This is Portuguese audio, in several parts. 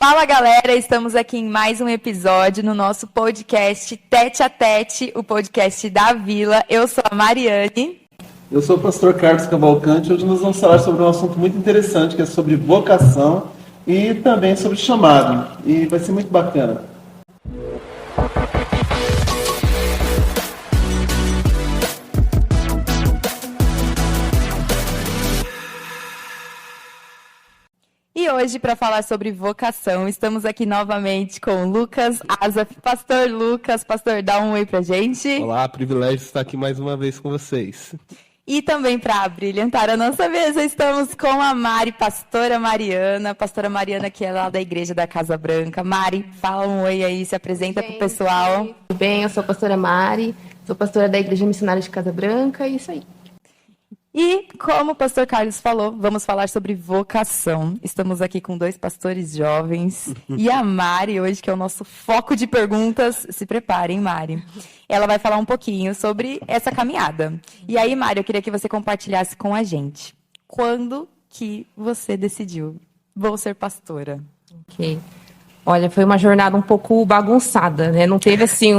Fala galera, estamos aqui em mais um episódio no nosso podcast Tete a Tete, o podcast da Vila. Eu sou a Mariane. Eu sou o pastor Carlos Cavalcante. Hoje nós vamos falar sobre um assunto muito interessante, que é sobre vocação e também sobre chamado. E vai ser muito bacana. E hoje, para falar sobre vocação, estamos aqui novamente com Lucas Azaf. Pastor Lucas, pastor, dá um oi pra gente. Olá, privilégio estar aqui mais uma vez com vocês. E também para brilhantar a nossa mesa, estamos com a Mari, pastora Mariana que é lá da Igreja da Casa Branca. Mari, fala um oi aí, se apresenta pro pessoal. Tudo bem, eu sou a pastora Mari, sou pastora da Igreja Missionária de Casa Branca, e isso aí. E, como o pastor Carlos falou, vamos falar sobre vocação. Estamos aqui com dois pastores jovens e a Mari, hoje, que é o nosso foco de perguntas. Se preparem, Mari. Ela vai falar um pouquinho sobre essa caminhada. E aí, Mari, eu queria que você compartilhasse com a gente. Quando que você decidiu, vou ser pastora? Ok. Olha, foi uma jornada um pouco bagunçada, né? Não teve, assim,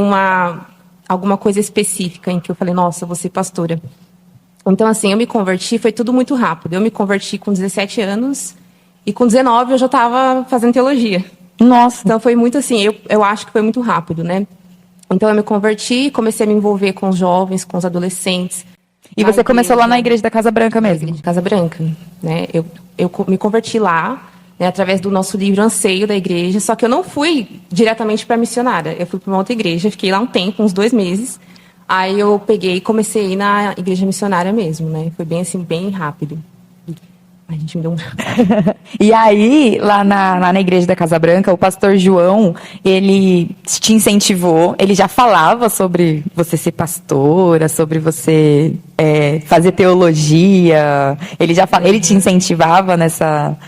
alguma coisa específica em que eu falei, nossa, vou ser pastora. Então, assim, eu me converti, foi tudo muito rápido. Eu me converti com 17 anos e com 19 eu já estava fazendo teologia. Nossa! Então, foi muito assim, eu acho que foi muito rápido, né? Então, eu me converti, comecei a me envolver com os jovens, com os adolescentes. E você começou lá na Igreja da Casa Branca mesmo? Na Igreja de Casa Branca, né? Eu me converti lá, né, através do nosso livro Anseio da igreja, só que eu não fui diretamente para missionária. Eu fui para uma outra igreja, fiquei lá um tempo, uns 2 meses. Aí eu peguei e comecei a ir na igreja missionária mesmo, né? Foi bem assim, bem rápido. A gente me deu um... E aí, lá na Igreja da Casa Branca, o pastor João, ele te incentivou, ele já falava sobre você ser pastora, sobre você fazer teologia, ele te incentivava nessa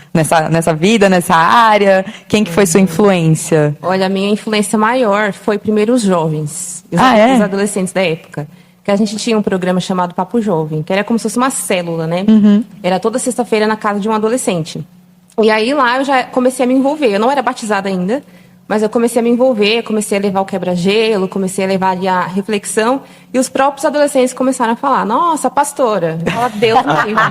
vida, nessa área. Quem que foi sua influência? Olha, a minha influência maior foi primeiro os jovens, os adolescentes da época. Que a gente tinha um programa chamado Papo Jovem, que era como se fosse uma célula, né? Uhum. Era toda sexta-feira na casa de um adolescente. E aí lá eu já comecei a me envolver. Eu não era batizada ainda, mas eu comecei a me envolver, comecei a levar o quebra-gelo, comecei a levar ali a reflexão. E os próprios adolescentes começaram a falar, nossa, pastora. Eu falava, Deus me livre.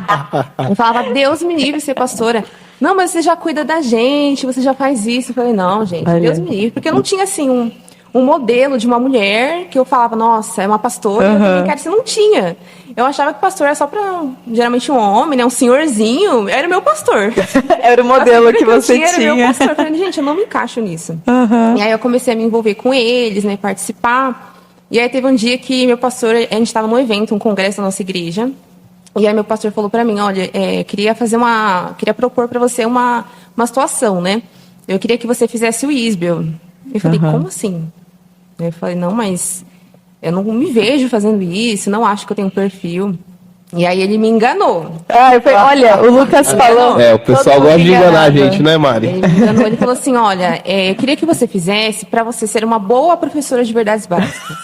Eu falava, Deus me livre ser pastora. Não, mas você já cuida da gente, você já faz isso. Eu falei, não, gente, Deus me livre. Porque eu não tinha, assim, um modelo de uma mulher que eu falava, nossa, é uma pastora, eu também quero. Você não tinha. Eu achava que pastor era só para, geralmente, um homem, né? Um senhorzinho. Era o meu pastor. Era o modelo que você tinha. Era o meu pastor. Eu falei, gente, eu não me encaixo nisso. E aí eu comecei a me envolver com eles, né? Participar. E aí teve um dia que meu pastor, a gente estava num evento, um congresso da nossa igreja. E aí meu pastor falou para mim, olha, queria propor para você uma situação, né? Eu queria que você fizesse o Isbel. Eu falei, como assim? Eu falei, não, mas eu não me vejo fazendo isso, não acho que eu tenho perfil. E aí ele me enganou. Olha, o Lucas falou... O pessoal gosta de enganar a gente, né, Mari? Ele me enganou, ele falou assim, olha, eu queria que você fizesse para você ser uma boa professora de verdades básicas.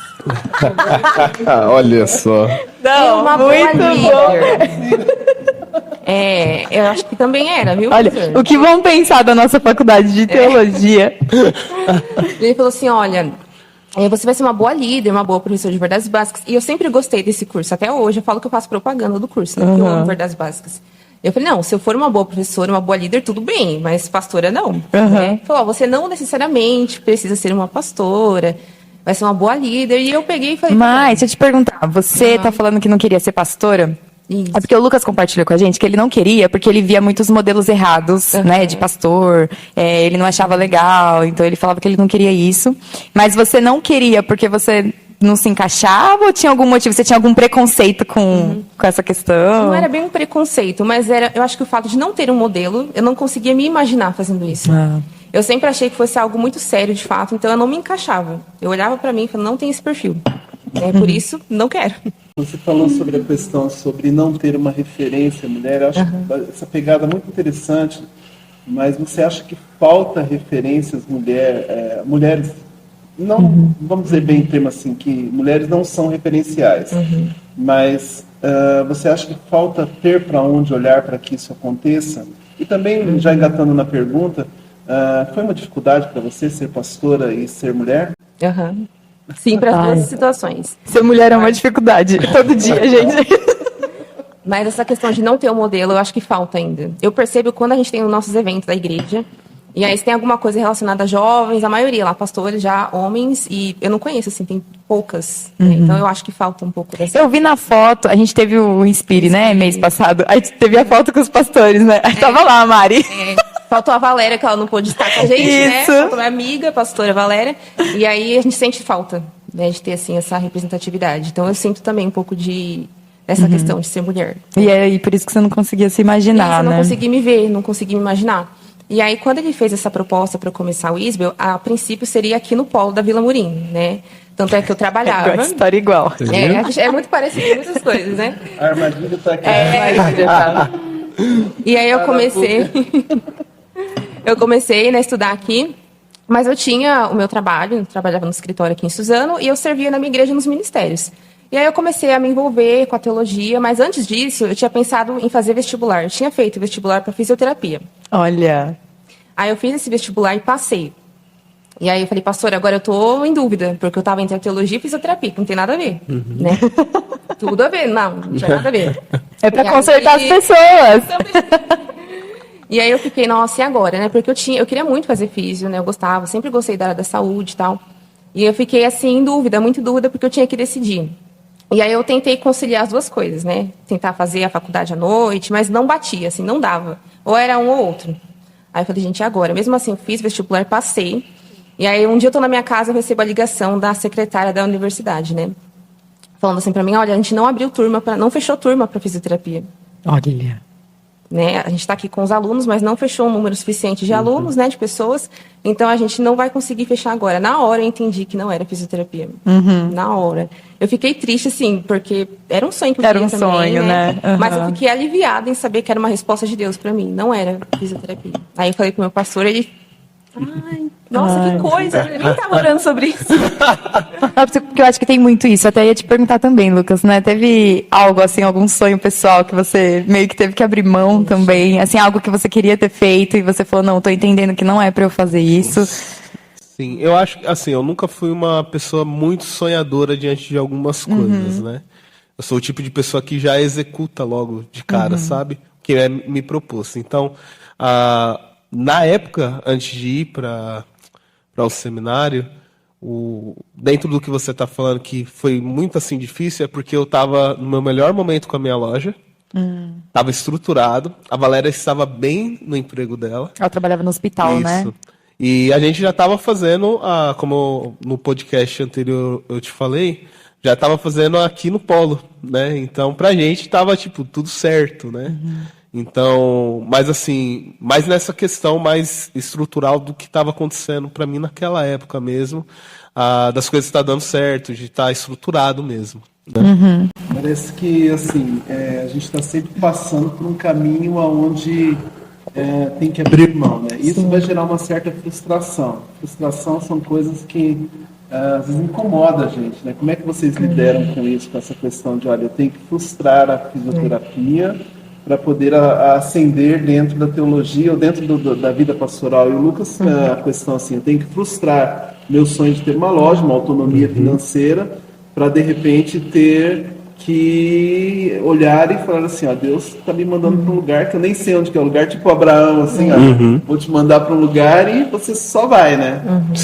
Olha só. Não, uma muito boa bom. Eu acho que também era, viu? Olha, o que vão pensar da nossa faculdade de teologia? Ele falou assim, olha... você vai ser uma boa líder, uma boa professora de verdades básicas. E eu sempre gostei desse curso. Até hoje eu falo que eu faço propaganda do curso, né? Porque eu amo verdades básicas. Eu falei, não, se eu for uma boa professora, uma boa líder, tudo bem. Mas pastora, não. Né? Ele falou, você não necessariamente precisa ser uma pastora. Vai ser uma boa líder. E eu peguei e falei... Mas, deixa eu te perguntar. Você tá falando que não queria ser pastora? Isso. É porque o Lucas compartilhou com a gente que ele não queria, porque ele via muitos modelos errados, né, de pastor, ele não achava legal, então ele falava que ele não queria isso. Mas você não queria porque você não se encaixava ou tinha algum motivo? Você tinha algum preconceito com essa questão? Não era bem um preconceito, mas eu acho que o fato de não ter um modelo, eu não conseguia me imaginar fazendo isso. Eu sempre achei que fosse algo muito sério, de fato, então eu não me encaixava. Eu olhava para mim e falava, não tem esse perfil. Por isso, não quero. Você falou sobre a questão sobre não ter uma referência mulher. Eu acho essa pegada muito interessante, mas você acha que falta referências mulheres? Não, vamos dizer bem em termo assim, que mulheres não são referenciais, mas você acha que falta ter para onde olhar para que isso aconteça? E também, já engatando na pergunta, Foi uma dificuldade para você ser pastora e ser mulher? Uhum. Sim, para as duas situações. Ser mulher é uma dificuldade, todo dia, gente. Mas essa questão de não ter um modelo, eu acho que falta ainda. Eu percebo quando a gente tem os nossos eventos da igreja, e aí se tem alguma coisa relacionada a jovens, a maioria lá, pastores já, homens, e eu não conheço, assim, tem poucas. Né? Então eu acho que falta um pouco dessa. Eu vi na foto, a gente teve o Inspire, né, mês passado, aí teve a foto com os pastores, né? Aí tava lá a Mari. Faltou a Valéria, que ela não pôde estar com a gente, né? Faltou a minha amiga, a pastora Valéria. E aí a gente sente falta, né, de ter, assim, essa representatividade. Então eu sinto também um pouco dessa questão de ser mulher. E aí, por isso que você não conseguia se imaginar, né? Eu não né? consegui me ver, não consegui me imaginar. E aí, quando ele fez essa proposta para começar o Isbel, a princípio seria aqui no polo da Vila Murim, né? Tanto é que eu trabalhava. É uma história igual. É muito parecido em muitas coisas, né? A armadilha tá aqui. E aí eu comecei... eu comecei, né, a estudar aqui, mas eu tinha o meu trabalho, eu trabalhava no escritório aqui em Suzano, e eu servia na minha igreja nos ministérios. E aí eu comecei a me envolver com a teologia, mas antes disso eu tinha pensado em fazer vestibular. Eu tinha feito vestibular para fisioterapia. Olha. Aí eu fiz esse vestibular e passei. E aí eu falei, pastora, agora eu tô em dúvida, porque eu estava entre a teologia e fisioterapia, que não tem nada a ver, né? Tudo a ver, não tem nada a ver. É para consertar as pessoas. E aí eu fiquei, nossa, e agora, né? Porque eu queria muito fazer físio, né? Eu gostava, sempre gostei da área da saúde e tal. E eu fiquei, assim, em dúvida, muito em dúvida, porque eu tinha que decidir. E aí eu tentei conciliar as duas coisas, né? Tentar fazer a faculdade à noite, mas não batia, assim, não dava. Ou era um ou outro. Aí eu falei, gente, e agora? Mesmo assim, eu fiz vestibular, passei. E aí um dia eu tô na minha casa, eu recebo a ligação da secretária da universidade, né? Falando assim pra mim, olha, a gente não abriu turma, não fechou turma para fisioterapia. Olha. Né? A gente está aqui com os alunos, mas não fechou um número suficiente de alunos, né, de pessoas. Então, a gente não vai conseguir fechar agora. Na hora, eu entendi que não era fisioterapia. Na hora. Eu fiquei triste, assim, porque era um sonho que eu queria também. Era um sonho, né? Mas eu fiquei aliviada em saber que era uma resposta de Deus para mim. Não era fisioterapia. Aí eu falei pro meu pastor, ele... Ai, nossa, que coisa! Eu nem estava orando sobre isso. Porque eu acho que tem muito isso. Até ia te perguntar também, Lucas, né? Teve algo, assim, algum sonho pessoal que você meio que teve que abrir mão também? Assim, algo que você queria ter feito e você falou, não, tô entendendo que não é para eu fazer isso. Sim, eu acho que, assim, eu nunca fui uma pessoa muito sonhadora diante de algumas coisas, né? Eu sou o tipo de pessoa que já executa logo de cara, sabe? Que é me propôs. Então, na época, antes de ir para o seminário, dentro do que você está falando, que foi muito assim difícil, é porque eu estava no meu melhor momento com a minha loja, estava estruturado, a Valéria estava bem no emprego dela. Ela trabalhava no hospital, né? E a gente já estava fazendo, como no podcast anterior eu te falei, já estava fazendo aqui no Polo, né? Então, pra gente estava tipo tudo certo, né? Então, mas assim, mais nessa questão mais estrutural do que estava acontecendo para mim naquela época mesmo, das coisas estar dando certo, de estar estruturado mesmo. Né? Parece que assim, a gente está sempre passando por um caminho onde tem que abrir mão, né? Isso vai gerar uma certa frustração. Frustração são coisas que às vezes incomoda a gente, né? Como é que vocês lideram com isso, com essa questão de, olha, eu tenho que frustrar a fisioterapia para poder ascender dentro da teologia ou dentro da vida pastoral? E o Lucas, a questão assim, eu tenho que frustrar meu sonho de ter uma loja, uma autonomia financeira, para de repente ter que olhar e falar assim, ó, Deus está me mandando para um lugar que eu nem sei onde que é o lugar, tipo Abraão, assim, ó, vou te mandar para um lugar e você só vai, né?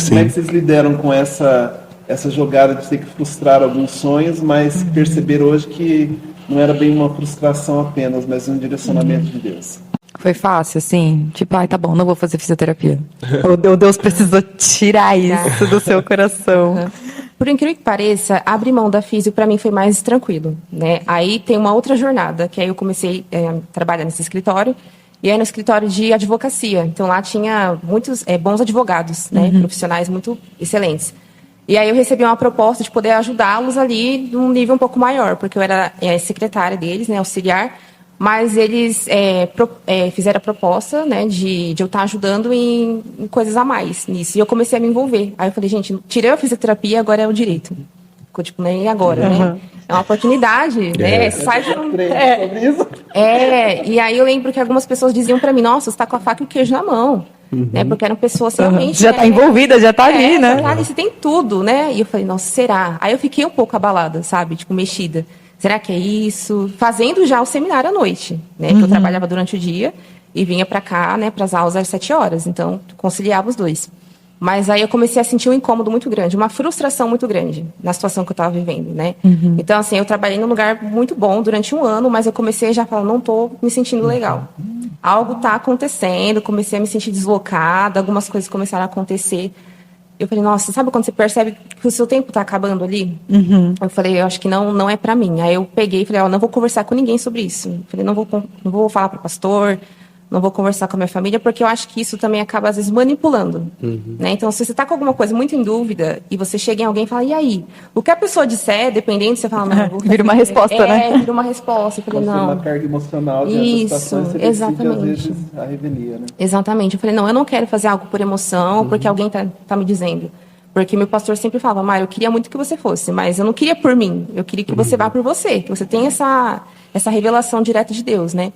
Como é que vocês lideram com essa jogada de ter que frustrar alguns sonhos, mas perceber hoje que não era bem uma frustração apenas, mas um direcionamento de Deus? Foi fácil, assim? Tipo, ai, tá bom, não vou fazer fisioterapia. Ou Deus precisou tirar isso do seu coração. Por incrível que pareça, abrir mão da físio para mim foi mais tranquilo, né? Aí tem uma outra jornada, que aí eu comecei a trabalhar nesse escritório, e aí no escritório de advocacia. Então lá tinha muitos bons advogados, né? Profissionais muito excelentes. E aí eu recebi uma proposta de poder ajudá-los ali num nível um pouco maior, porque eu era secretária deles, né, auxiliar, mas eles fizeram a proposta, né, de eu estar ajudando em coisas a mais nisso. E eu comecei a me envolver. Aí eu falei, gente, tirei a fisioterapia, agora é o direito. Ficou tipo, nem agora, né? É uma oportunidade, né? Sai de um... E aí eu lembro que algumas pessoas diziam para mim, nossa, você está com a faca e o queijo na mão. né? Porque eram pessoas realmente... Já está envolvida, já está ali, né? Ali, você tem tudo, né? E eu falei, nossa, será? Aí eu fiquei um pouco abalada, sabe? Tipo, mexida. Será que é isso? Fazendo já o seminário à noite, né? Que eu trabalhava durante o dia e vinha para cá, né? Para as aulas às 7 horas. Então, conciliava os dois. Mas aí eu comecei a sentir um incômodo muito grande, uma frustração muito grande na situação que eu estava vivendo, né? Então, assim, eu trabalhei num lugar muito bom durante 1 ano, mas eu comecei já a falar, não estou me sentindo legal. Algo está acontecendo, comecei a me sentir deslocada, algumas coisas começaram a acontecer. Eu falei, nossa, sabe quando você percebe que o seu tempo está acabando ali? Eu falei, eu acho que não é para mim. Aí eu peguei e falei, não vou conversar com ninguém sobre isso. Eu falei, não vou falar para o pastor, não vou conversar com a minha família, porque eu acho que isso também acaba, às vezes, manipulando. Né? Então, se você está com alguma coisa muito em dúvida e você chega em alguém e fala, e aí? O que a pessoa disser, dependendo, você fala, não, vou vira uma resposta, né? Vira uma resposta. Eu falei, não. Uma carga emocional de isso, exatamente. Às vezes, a revelia, né? Exatamente. Eu falei, não, eu não quero fazer algo por emoção, porque alguém tá me dizendo. Porque meu pastor sempre falava, Mário, eu queria muito que você fosse, mas eu não queria por mim. Eu queria que você vá por você, que você tenha essa revelação direta de Deus, né?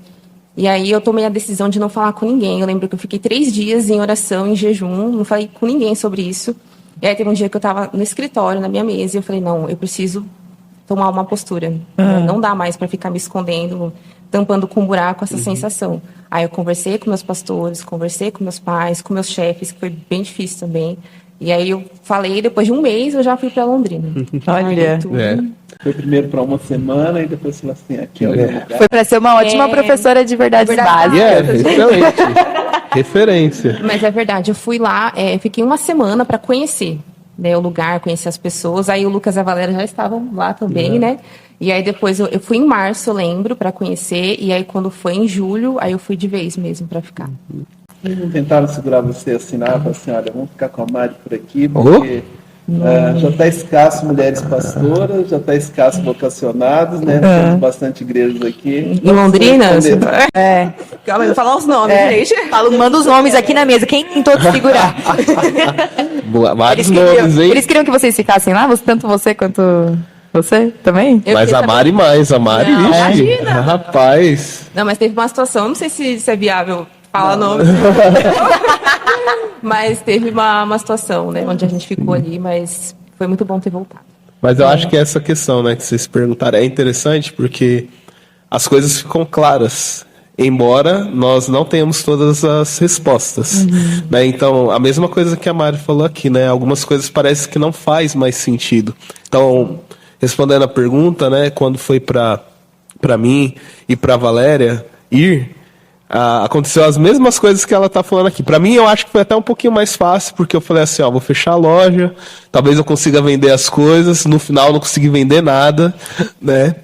E aí eu tomei a decisão de não falar com ninguém. Eu lembro que eu fiquei 3 dias em oração, em jejum, não falei com ninguém sobre isso. E aí teve um dia que eu estava no escritório, na minha mesa, e eu falei, não, eu preciso tomar uma postura. Não dá mais para ficar me escondendo, tampando com um buraco essa sensação. Aí eu conversei com meus pastores, conversei com meus pais, com meus chefes, que foi bem difícil também. E aí eu falei, depois de 1 mês, eu já fui para Londrina. Olha. Foi primeiro para 1 semana e depois falou assim, aqui é o lugar. Foi para ser uma ótima professora de verdades básicas. Excelente. Referência. Mas é verdade, eu fui lá, fiquei 1 semana para conhecer, né, o lugar, conhecer as pessoas. Aí o Lucas e a Valéria já estavam lá também, né? E aí depois eu fui em março, eu lembro, para conhecer. E aí quando foi em julho, aí eu fui de vez mesmo para ficar. Eles não tentaram segurar você, assinar, falar assim, olha, vamos ficar com a Mari por aqui, porque já está escasso mulheres pastoras, já está escasso vocacionados, né? Temos bastante igrejas aqui. Em Londrina? Calma aí, vou falar os nomes, gente. Manda os nomes aqui na mesa. Quem tentou te segurar? Boa, vários nomes, hein? Eles queriam que vocês ficassem lá? Tanto você quanto você também? Mas a Mari mais, a Mari, não, ixi, imagina. Rapaz. Não, mas teve uma situação, não sei se é viável falar nome. Mas teve uma situação, né, onde a gente ficou ali, mas foi muito bom ter voltado. Mas eu acho que essa questão, né, que vocês perguntaram é interessante porque as coisas ficam claras, embora nós não tenhamos todas as respostas. Né? Então, a mesma coisa que a Mari falou aqui, né, algumas coisas parece que não faz mais sentido. Então, respondendo a pergunta, né, quando foi para mim e para Valéria ir, aconteceu as mesmas coisas que ela tá falando aqui. Para mim, eu acho que foi até um pouquinho mais fácil, porque eu falei assim, vou fechar a loja, talvez eu consiga vender as coisas, no final eu não consegui vender nada, né?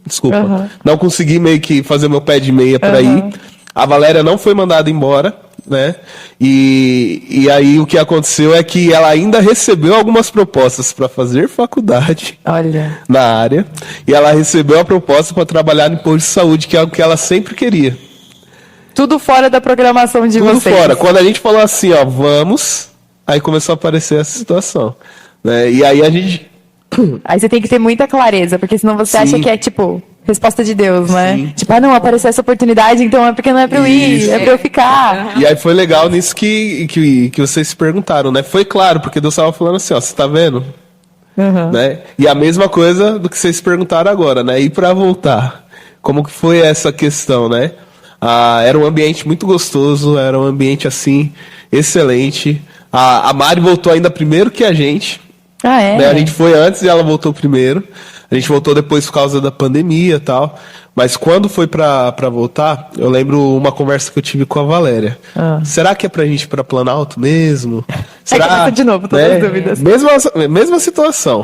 Desculpa. Não consegui meio que fazer meu pé de meia para ir. A Valéria não foi mandada embora, né? E aí o que aconteceu é que ela ainda recebeu algumas propostas para fazer faculdade na área, e ela recebeu a proposta para trabalhar no posto de saúde, que é algo que ela sempre queria. Tudo fora da programação de vocês. Tudo fora. Quando a gente falou assim, vamos, aí começou a aparecer essa situação. Né? E aí a gente... Aí você tem que ter muita clareza, porque senão você acha que é, tipo, resposta de Deus, né? Sim. Tipo, não, apareceu essa oportunidade, então é porque não é pra eu ir, é pra eu ficar. E aí foi legal nisso que vocês se perguntaram, né? Foi claro, porque Deus estava falando assim, você tá vendo? Né? E a mesma coisa do que vocês perguntaram agora, né? E pra voltar, como que foi essa questão, né? Era um ambiente muito gostoso, era um ambiente, assim, excelente. A Mari voltou ainda primeiro que a gente. Né? A gente foi antes e ela voltou primeiro. A gente voltou depois por causa da pandemia e tal. Mas quando foi pra voltar, eu lembro uma conversa que eu tive com a Valéria. Será que é pra gente ir pra Planalto mesmo? Será? De novo, todas as dúvidas. Mesma situação.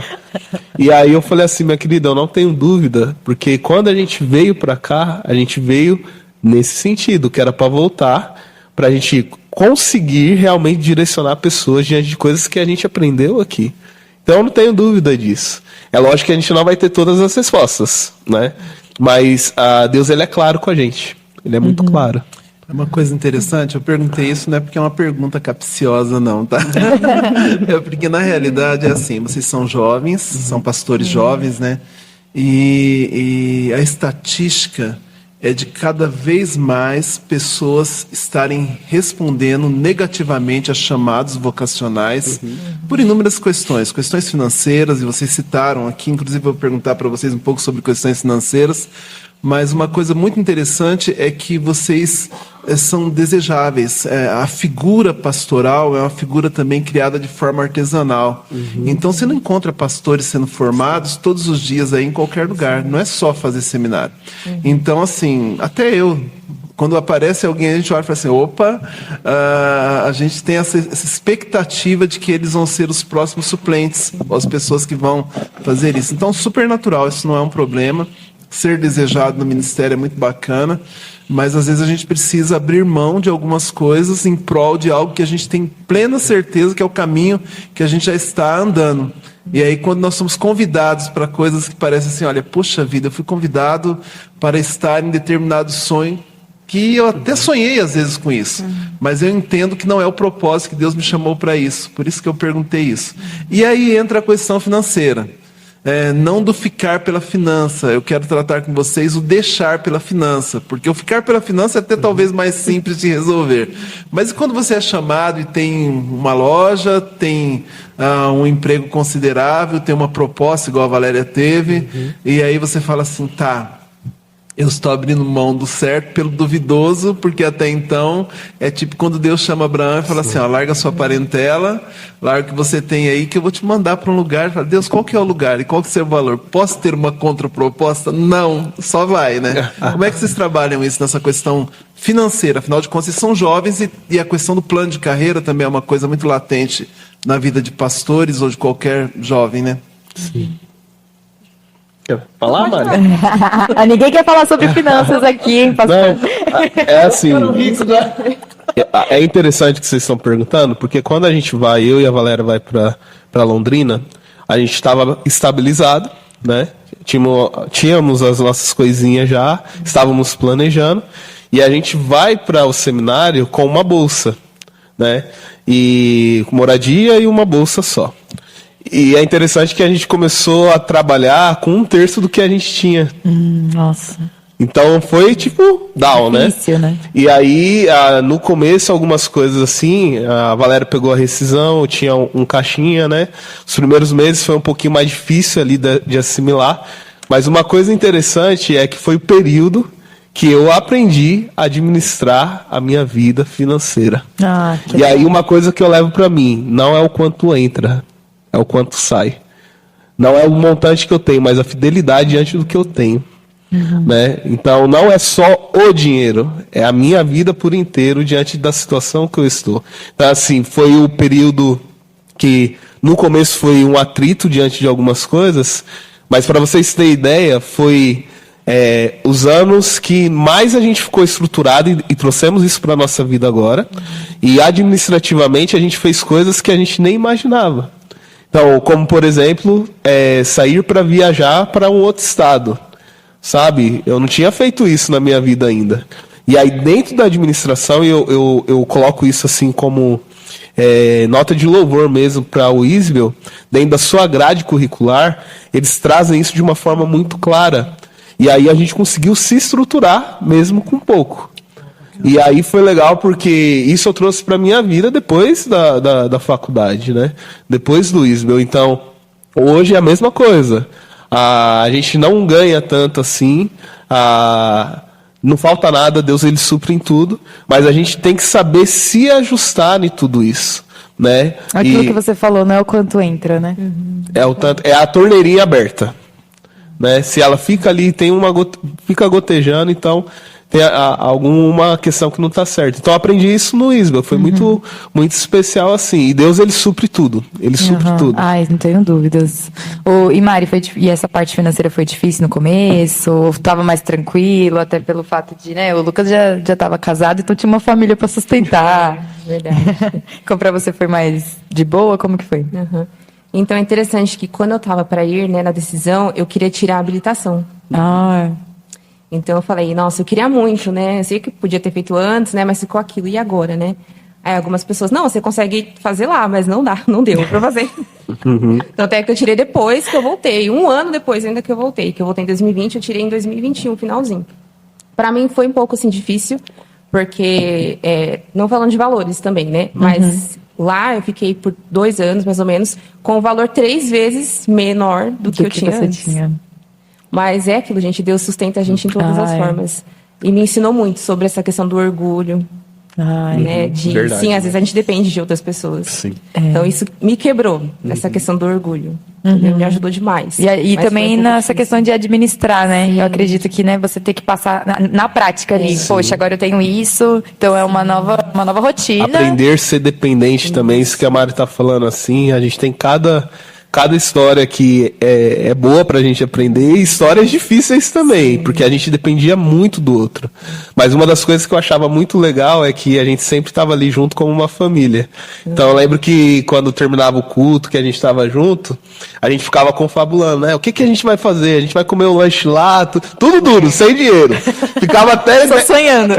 E aí eu falei assim, minha querida, eu não tenho dúvida, porque quando a gente veio pra cá, a gente veio nesse sentido, que era para voltar, para a gente conseguir realmente direcionar pessoas diante de coisas que a gente aprendeu aqui. Então eu não tenho dúvida disso. É lógico que a gente não vai ter todas as respostas, né? Mas Deus, ele é claro com a gente. Ele é muito claro. É uma coisa interessante, eu perguntei isso não é porque é uma pergunta capciosa não, tá? É porque na realidade é assim, vocês são jovens, são pastores jovens, né? E a estatística é de cada vez mais pessoas estarem respondendo negativamente a chamados vocacionais por inúmeras questões financeiras, e vocês citaram aqui, inclusive eu vou perguntar para vocês um pouco sobre questões financeiras, mas uma coisa muito interessante é que vocês são desejáveis. A figura pastoral é uma figura também criada de forma artesanal. Então você não encontra pastores sendo formados todos os dias aí em qualquer lugar. Não é só fazer seminário. Então, assim, até eu, quando aparece alguém, a gente olha e fala assim, opa, a gente tem essa expectativa de que eles vão ser os próximos suplentes, as pessoas que vão fazer isso. Então, super natural, isso não é um problema. Ser desejado no ministério é muito bacana, mas às vezes a gente precisa abrir mão de algumas coisas em prol de algo que a gente tem plena certeza que é o caminho que a gente já está andando. E aí, quando nós somos convidados para coisas que parecem assim, olha, poxa vida, eu fui convidado para estar em determinado sonho, que eu até sonhei às vezes com isso, mas eu entendo que não é o propósito que Deus me chamou para isso, por isso que eu perguntei isso. E aí entra a questão financeira. Não do ficar pela finança, eu quero tratar com vocês o deixar pela finança, porque o ficar pela finança é até talvez mais simples de resolver. Mas quando você é chamado e tem uma loja, tem um emprego considerável, tem uma proposta igual a Valéria teve, e aí você fala assim, tá, eu estou abrindo mão do certo pelo duvidoso, porque até então é tipo quando Deus chama Abraão e fala assim, ó, larga sua parentela, larga o que você tem aí, que eu vou te mandar para um lugar. Fala, Deus, qual que é o lugar e qual que é o seu valor? Posso ter uma contraproposta? Não, só vai, né? Como é que vocês trabalham isso nessa questão financeira? Afinal de contas, vocês são jovens e a questão do plano de carreira também é uma coisa muito latente na vida de pastores ou de qualquer jovem, né? Sim. Quer falar, Mari? Ninguém quer falar sobre finanças aqui, hein, pastor? Não, é assim. É interessante que vocês estão perguntando, porque quando a gente vai, eu e a Valéria vai para Londrina, a gente estava estabilizado, né? Tínhamos as nossas coisinhas já, estávamos planejando, e a gente vai para o seminário com uma bolsa, né? E com moradia e uma bolsa só. E é interessante que a gente começou a trabalhar com 1/3 do que a gente tinha. Nossa. Então foi tipo down, difícil, né? E aí, no começo, algumas coisas assim, a Valéria pegou a rescisão, eu tinha um caixinha, né? Os primeiros meses foi um pouquinho mais difícil ali de assimilar. Mas uma coisa interessante é que foi o período que eu aprendi a administrar a minha vida financeira. E aí uma coisa que eu levo para mim, não é o quanto entra, é o quanto sai. Não é o montante que eu tenho, mas a fidelidade diante do que eu tenho. Né? Então não é só o dinheiro, é a minha vida por inteiro diante da situação que eu estou. Então, assim, foi o período que no começo foi um atrito diante de algumas coisas, mas para vocês terem ideia, foi os anos que mais a gente ficou estruturado e trouxemos isso para a nossa vida agora. E administrativamente a gente fez coisas que a gente nem imaginava. Então, como por exemplo, sair para viajar para um outro estado. Sabe? Eu não tinha feito isso na minha vida ainda. E aí dentro da administração, eu coloco isso assim como nota de louvor mesmo para o Isbel, dentro da sua grade curricular, eles trazem isso de uma forma muito clara. E aí a gente conseguiu se estruturar mesmo com pouco. E aí foi legal porque isso eu trouxe para a minha vida depois da faculdade, né? Depois do Isbel. Então, hoje é a mesma coisa. A gente não ganha tanto assim, não falta nada, Deus ele supre em tudo, mas a gente tem que saber se ajustar em tudo isso, né? Aquilo que você falou, não é o quanto entra, né? É a torneirinha aberta, né? Se ela fica ali, fica gotejando, então tem alguma questão que não está certa. Então eu aprendi isso no Isbel, foi muito, muito especial assim. E Deus ele supre tudo, ele supre tudo. Ai, não tenho dúvidas. E Mari, e essa parte financeira foi difícil no começo? Ou estava mais tranquilo, até pelo fato de, né, o Lucas já estava casado, então tinha uma família para sustentar. Verdade. Como para você foi mais de boa, como que foi? Então é interessante que quando eu estava para ir, né, na decisão, eu queria tirar a habilitação. Então eu falei, nossa, eu queria muito, né? Eu sei que podia ter feito antes, né? Mas ficou aquilo, e agora, né? Aí algumas pessoas, não, você consegue fazer lá, mas não deu pra fazer. Então até que eu tirei depois que eu voltei, 1 ano depois ainda que eu voltei em 2020, eu tirei em 2021, finalzinho. Para mim foi um pouco assim difícil, porque não falando de valores também, né? Mas lá eu fiquei por 2 anos, mais ou menos, com um valor 3 vezes menor do que eu tinha antes. Mas é aquilo, gente, Deus sustenta a gente em todas as formas. E me ensinou muito sobre essa questão do orgulho. Né? Verdade, sim, às vezes a gente depende de outras pessoas. Sim. Então isso me quebrou, essa questão do orgulho. Me ajudou demais. E também nessa questão de administrar, né? Eu acredito que, né, você tem que passar na prática ali. Poxa, agora eu tenho isso, então é uma nova rotina. Aprender a ser dependente também, isso que a Mari tá falando, assim, a gente tem cada história que é boa pra gente aprender e histórias difíceis também, porque a gente dependia muito do outro. Mas uma das coisas que eu achava muito legal é que a gente sempre estava ali junto como uma família. Então eu lembro que quando terminava o culto, que a gente estava junto, a gente ficava confabulando, né? O que a gente vai fazer? A gente vai comer um lanche lá, tudo duro, sem dinheiro. Ficava até... Só sonhando.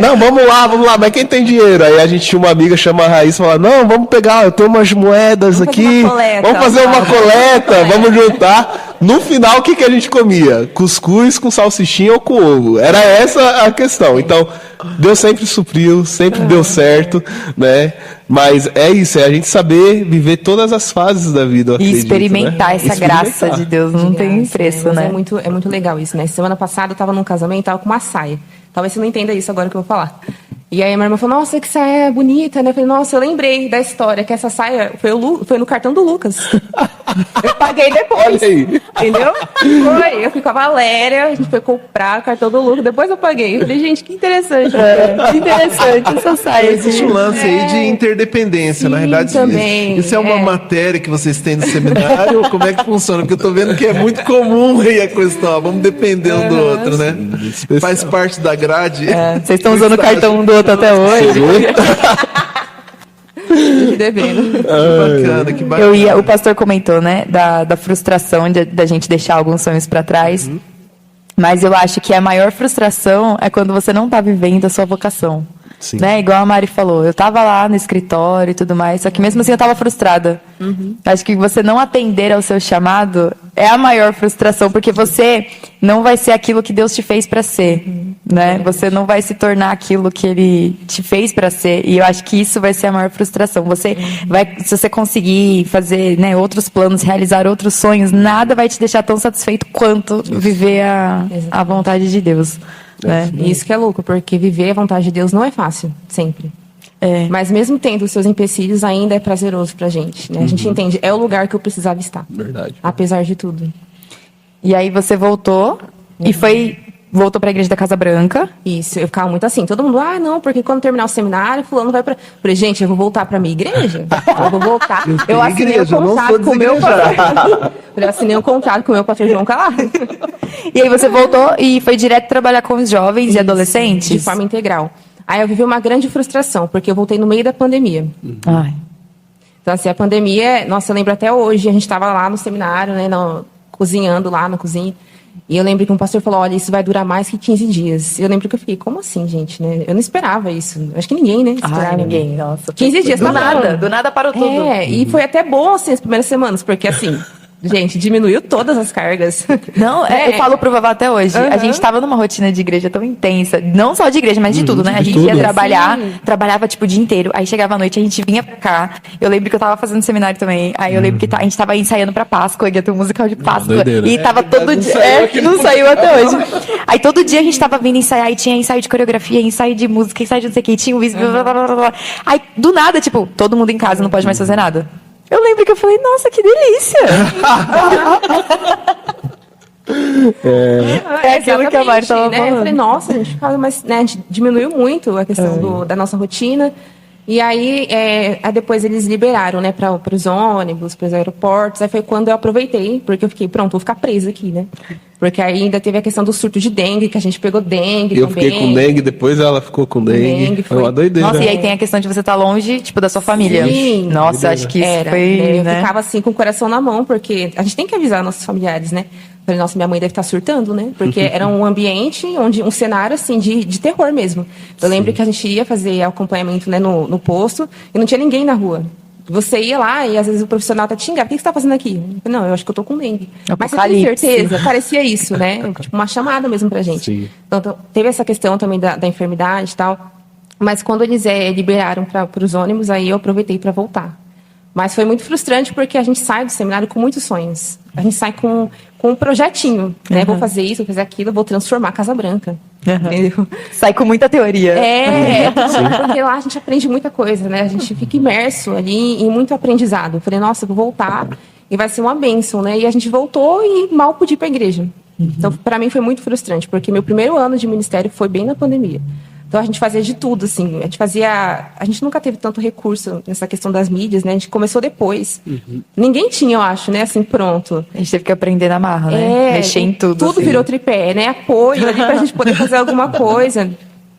Não, vamos lá, mas quem tem dinheiro? Aí a gente tinha uma amiga chamada Raíssa e falava, não, vamos pegar, eu tenho umas moedas aqui, vamos fazer uma coleta, vamos juntar. No final, o que a gente comia? Cuscuz com salsichinha ou com ovo? Era essa a questão. Então, Deus sempre supriu, sempre deu certo, né? Mas é isso, é a gente saber viver todas as fases da vida, eu acredito, e experimentar, né? Essa graça de Deus, não tem preço, né? É muito legal isso, né? Semana passada eu tava num casamento, tava com uma saia. Talvez você não entenda isso agora que eu vou falar. E aí a minha irmã falou, nossa, que saia bonita, né? Eu falei, nossa, eu lembrei da história, que essa saia foi no cartão do Lucas. Eu paguei depois. Entendeu? Foi. Eu fui com a Valéria, a gente foi comprar o cartão do Lucas, depois eu paguei. Eu falei, gente, que interessante. Que interessante essa saia. Existe um lance aí de interdependência. Sim, na realidade, também, isso é uma matéria que vocês têm no seminário? Ou como é que funciona? Porque eu tô vendo que é muito comum aí a questão, vamos depender um do outro, né? Faz parte da grade. Vocês estão usando o cartão um do outro até hoje. Devendo. Que bacana. O pastor comentou, né, da frustração da gente deixar alguns sonhos para trás. Mas eu acho que a maior frustração é quando você não está vivendo a sua vocação. Sim. Né? Igual a Mari falou, eu estava lá no escritório e tudo mais, só que mesmo assim eu estava frustrada. Acho que você não atender ao seu chamado é a maior frustração, porque você não vai ser aquilo que Deus te fez para ser, né? Você não vai se tornar aquilo que Ele te fez para ser, e eu acho que isso vai ser a maior frustração. Você vai, se você conseguir fazer, né, outros planos, realizar outros sonhos, nada vai te deixar tão satisfeito quanto viver a vontade de Deus. Né? E isso que é louco, porque viver a vontade de Deus não é fácil, sempre. Mas mesmo tendo os seus empecilhos, ainda é prazeroso pra gente. Né? A gente entende, é o lugar que eu precisava estar. Verdade. Apesar de tudo. E aí você voltou e voltou para a igreja da Casa Branca. Isso, eu ficava muito assim. Todo mundo, não, porque quando terminar o seminário, fulano vai pra... Falei, gente, eu vou voltar pra minha igreja? Eu vou voltar. Eu assinei um contrato com o meu pastor. Eu assinei um contrato com o meu pastor João Calar. E aí você voltou e foi direto trabalhar com os jovens e adolescentes? De forma integral. Aí eu vivi uma grande frustração, porque eu voltei no meio da pandemia. Então, assim, a pandemia... Nossa, eu lembro até hoje, a gente estava lá no seminário, né, cozinhando lá na cozinha. E eu lembro que um pastor falou, olha, isso vai durar mais que 15 dias. Eu lembro que eu fiquei, como assim, gente? Né? Eu não esperava isso. Acho que ninguém, né? Esperava. Ninguém, nossa. 15 dias, do nada parou tudo. E foi até bom, assim, as primeiras semanas, porque, assim, gente, diminuiu todas as cargas. Não, eu falo pro Vavá até hoje. A gente tava numa rotina de igreja tão intensa, não só de igreja, mas de tudo, né? A gente ia trabalhar, trabalhava, tipo, o dia inteiro. Aí chegava a noite, a gente vinha pra cá. Eu lembro que eu tava fazendo seminário também. Aí eu lembro que a gente tava ensaiando pra Páscoa, ia ter um musical de Páscoa. Doideira. E tava todo dia... não saiu até hoje. Aí todo dia a gente tava vindo ensaiar, e tinha ensaio de coreografia, ensaio de música, ensaio de não sei o que, tinha o vídeo, blá, blá, blá, blá. Aí, do nada, tipo, todo mundo em casa não pode mais fazer nada. Eu lembro que eu falei, nossa, que delícia! Aquilo que a Mari estava falando. Eu falei, nossa, a gente ficava mais, né, a gente diminuiu muito a questão da nossa rotina. E aí, depois eles liberaram, né, para os ônibus, para os aeroportos. Aí foi quando eu aproveitei, porque eu fiquei, pronto, vou ficar presa aqui, né? Porque aí ainda teve a questão do surto de dengue, que a gente pegou dengue eu também. Eu fiquei com dengue, depois ela ficou com dengue. Foi uma doideira. Nossa, e aí tem a questão de você estar longe, tipo, da sua família. Sim. Nossa, acho que isso foi... Eu ficava assim, com o coração na mão, porque a gente tem que avisar nossos familiares, né? Falei, nossa, minha mãe deve estar surtando, né? Porque era um ambiente, um cenário, assim, de terror mesmo. Eu lembro que a gente ia fazer acompanhamento, né, no posto, e não tinha ninguém na rua. Você ia lá e às vezes o profissional tá te xingando. O que você tá fazendo aqui? Não, eu acho que eu tô com dengue. Mas você tem certeza? Parecia isso, né? Tipo, uma chamada mesmo pra gente. Sim. Então, teve essa questão também da enfermidade e tal. Mas quando eles liberaram para os ônibus, aí eu aproveitei para voltar. Mas foi muito frustrante porque a gente sai do seminário com muitos sonhos. A gente sai com um projetinho, né? Vou fazer isso, vou fazer aquilo, vou transformar a Casa Branca. Entendeu? Sai com muita teoria. Porque lá a gente aprende muita coisa, né? A gente fica imerso ali em muito aprendizado. Eu falei, nossa, eu vou voltar e vai ser uma bênção, né? E a gente voltou e mal pude ir para a igreja. Então, para mim foi muito frustrante, porque meu primeiro ano de ministério foi bem na pandemia. Então, a gente fazia de tudo, assim. A gente nunca teve tanto recurso nessa questão das mídias, né? A gente começou depois. Ninguém tinha, eu acho, né? Assim, pronto. A gente teve que aprender na marra, né? Mexer em tudo. Tudo assim. Virou tripé, né? Apoio ali pra gente poder fazer alguma coisa.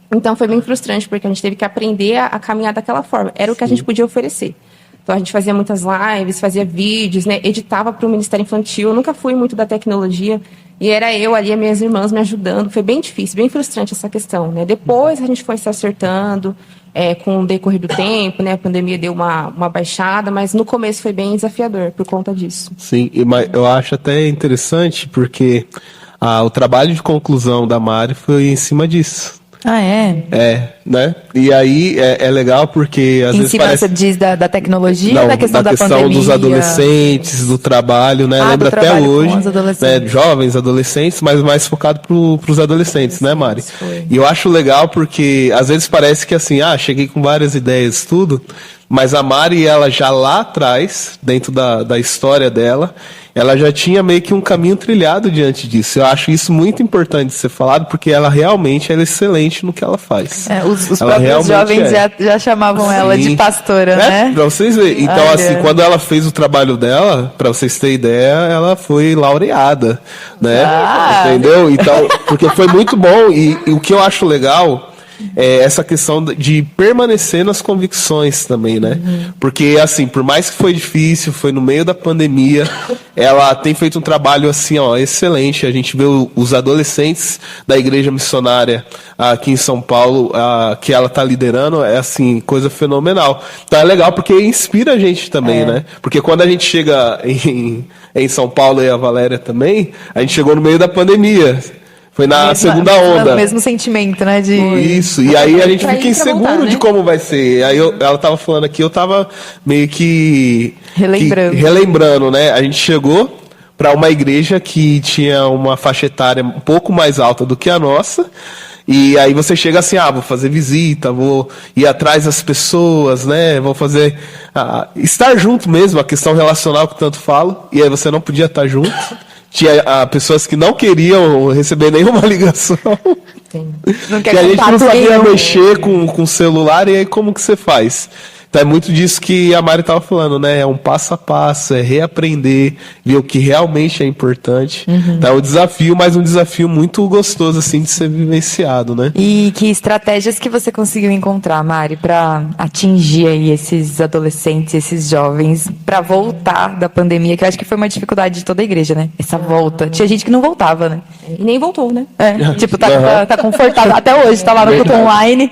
Então, foi bem frustrante, porque a gente teve que aprender a caminhar daquela forma. Era o que a gente podia oferecer. Então, a gente fazia muitas lives, fazia vídeos, né? Editava para o Ministério Infantil. Eu nunca fui muito da tecnologia. E era eu ali, as minhas irmãs me ajudando. Foi bem difícil, bem frustrante essa questão, né? Depois a gente foi se acertando com o decorrer do tempo, né? A pandemia deu uma baixada, mas no começo foi bem desafiador por conta disso. Sim, mas eu acho até interessante porque o trabalho de conclusão da Mari foi em cima disso. Ah, é? Né? E aí é legal porque às vezes parece... você diz da tecnologia Não, ou da questão da pandemia? Da questão dos adolescentes, do trabalho, né? Lembra até hoje, né? Jovens, adolescentes, mas mais focado para os adolescentes, né, Mari? E eu acho legal porque às vezes parece que assim, cheguei com várias ideias, tudo, mas a Mari, ela já lá atrás, dentro da história dela, ela já tinha meio que um caminho trilhado diante disso. Eu acho isso muito importante de ser falado, porque ela realmente é excelente no que ela faz. Os próprios jovens já chamavam ela de pastora, né? Pra vocês verem. Então, assim, quando ela fez o trabalho dela, pra vocês terem ideia, ela foi laureada, né? Entendeu? Então, porque foi muito bom. E o que eu acho legal... essa questão de permanecer nas convicções também, né? Porque, assim, por mais que foi difícil, foi no meio da pandemia, ela tem feito um trabalho, assim, excelente. A gente vê os adolescentes da Igreja Missionária aqui em São Paulo, que ela tá liderando, assim, coisa fenomenal. Então é legal porque inspira a gente também, né? Porque quando a gente chega em São Paulo, e a Valéria também, a gente chegou no meio da pandemia. Foi na segunda onda. O mesmo sentimento, né? Isso, e aí a gente fica inseguro de como vai ser. Aí ela tava falando aqui, eu tava meio que... Relembrando, né? A gente chegou para uma igreja que tinha uma faixa etária um pouco mais alta do que a nossa. E aí você chega assim, vou fazer visita, vou ir atrás das pessoas, né? Vou fazer... estar junto mesmo, a questão relacional que tanto falo. E aí você não podia estar junto. Tinha pessoas que não queriam receber nenhuma ligação. Não que a gente não sabia mexer com o celular, e aí como que você faz? Então é muito disso que a Mari estava falando, né? É um passo a passo, é reaprender, ver o que realmente é importante. Então é um desafio, mas um desafio muito gostoso, assim, de ser vivenciado, né? E que estratégias que você conseguiu encontrar, Mari, para atingir aí esses adolescentes, esses jovens, para voltar da pandemia, que eu acho que foi uma dificuldade de toda a igreja, né? Essa volta. Tinha gente que não voltava, né? E nem voltou, né? Tipo, tá confortável. Até hoje, tá lá no culto online.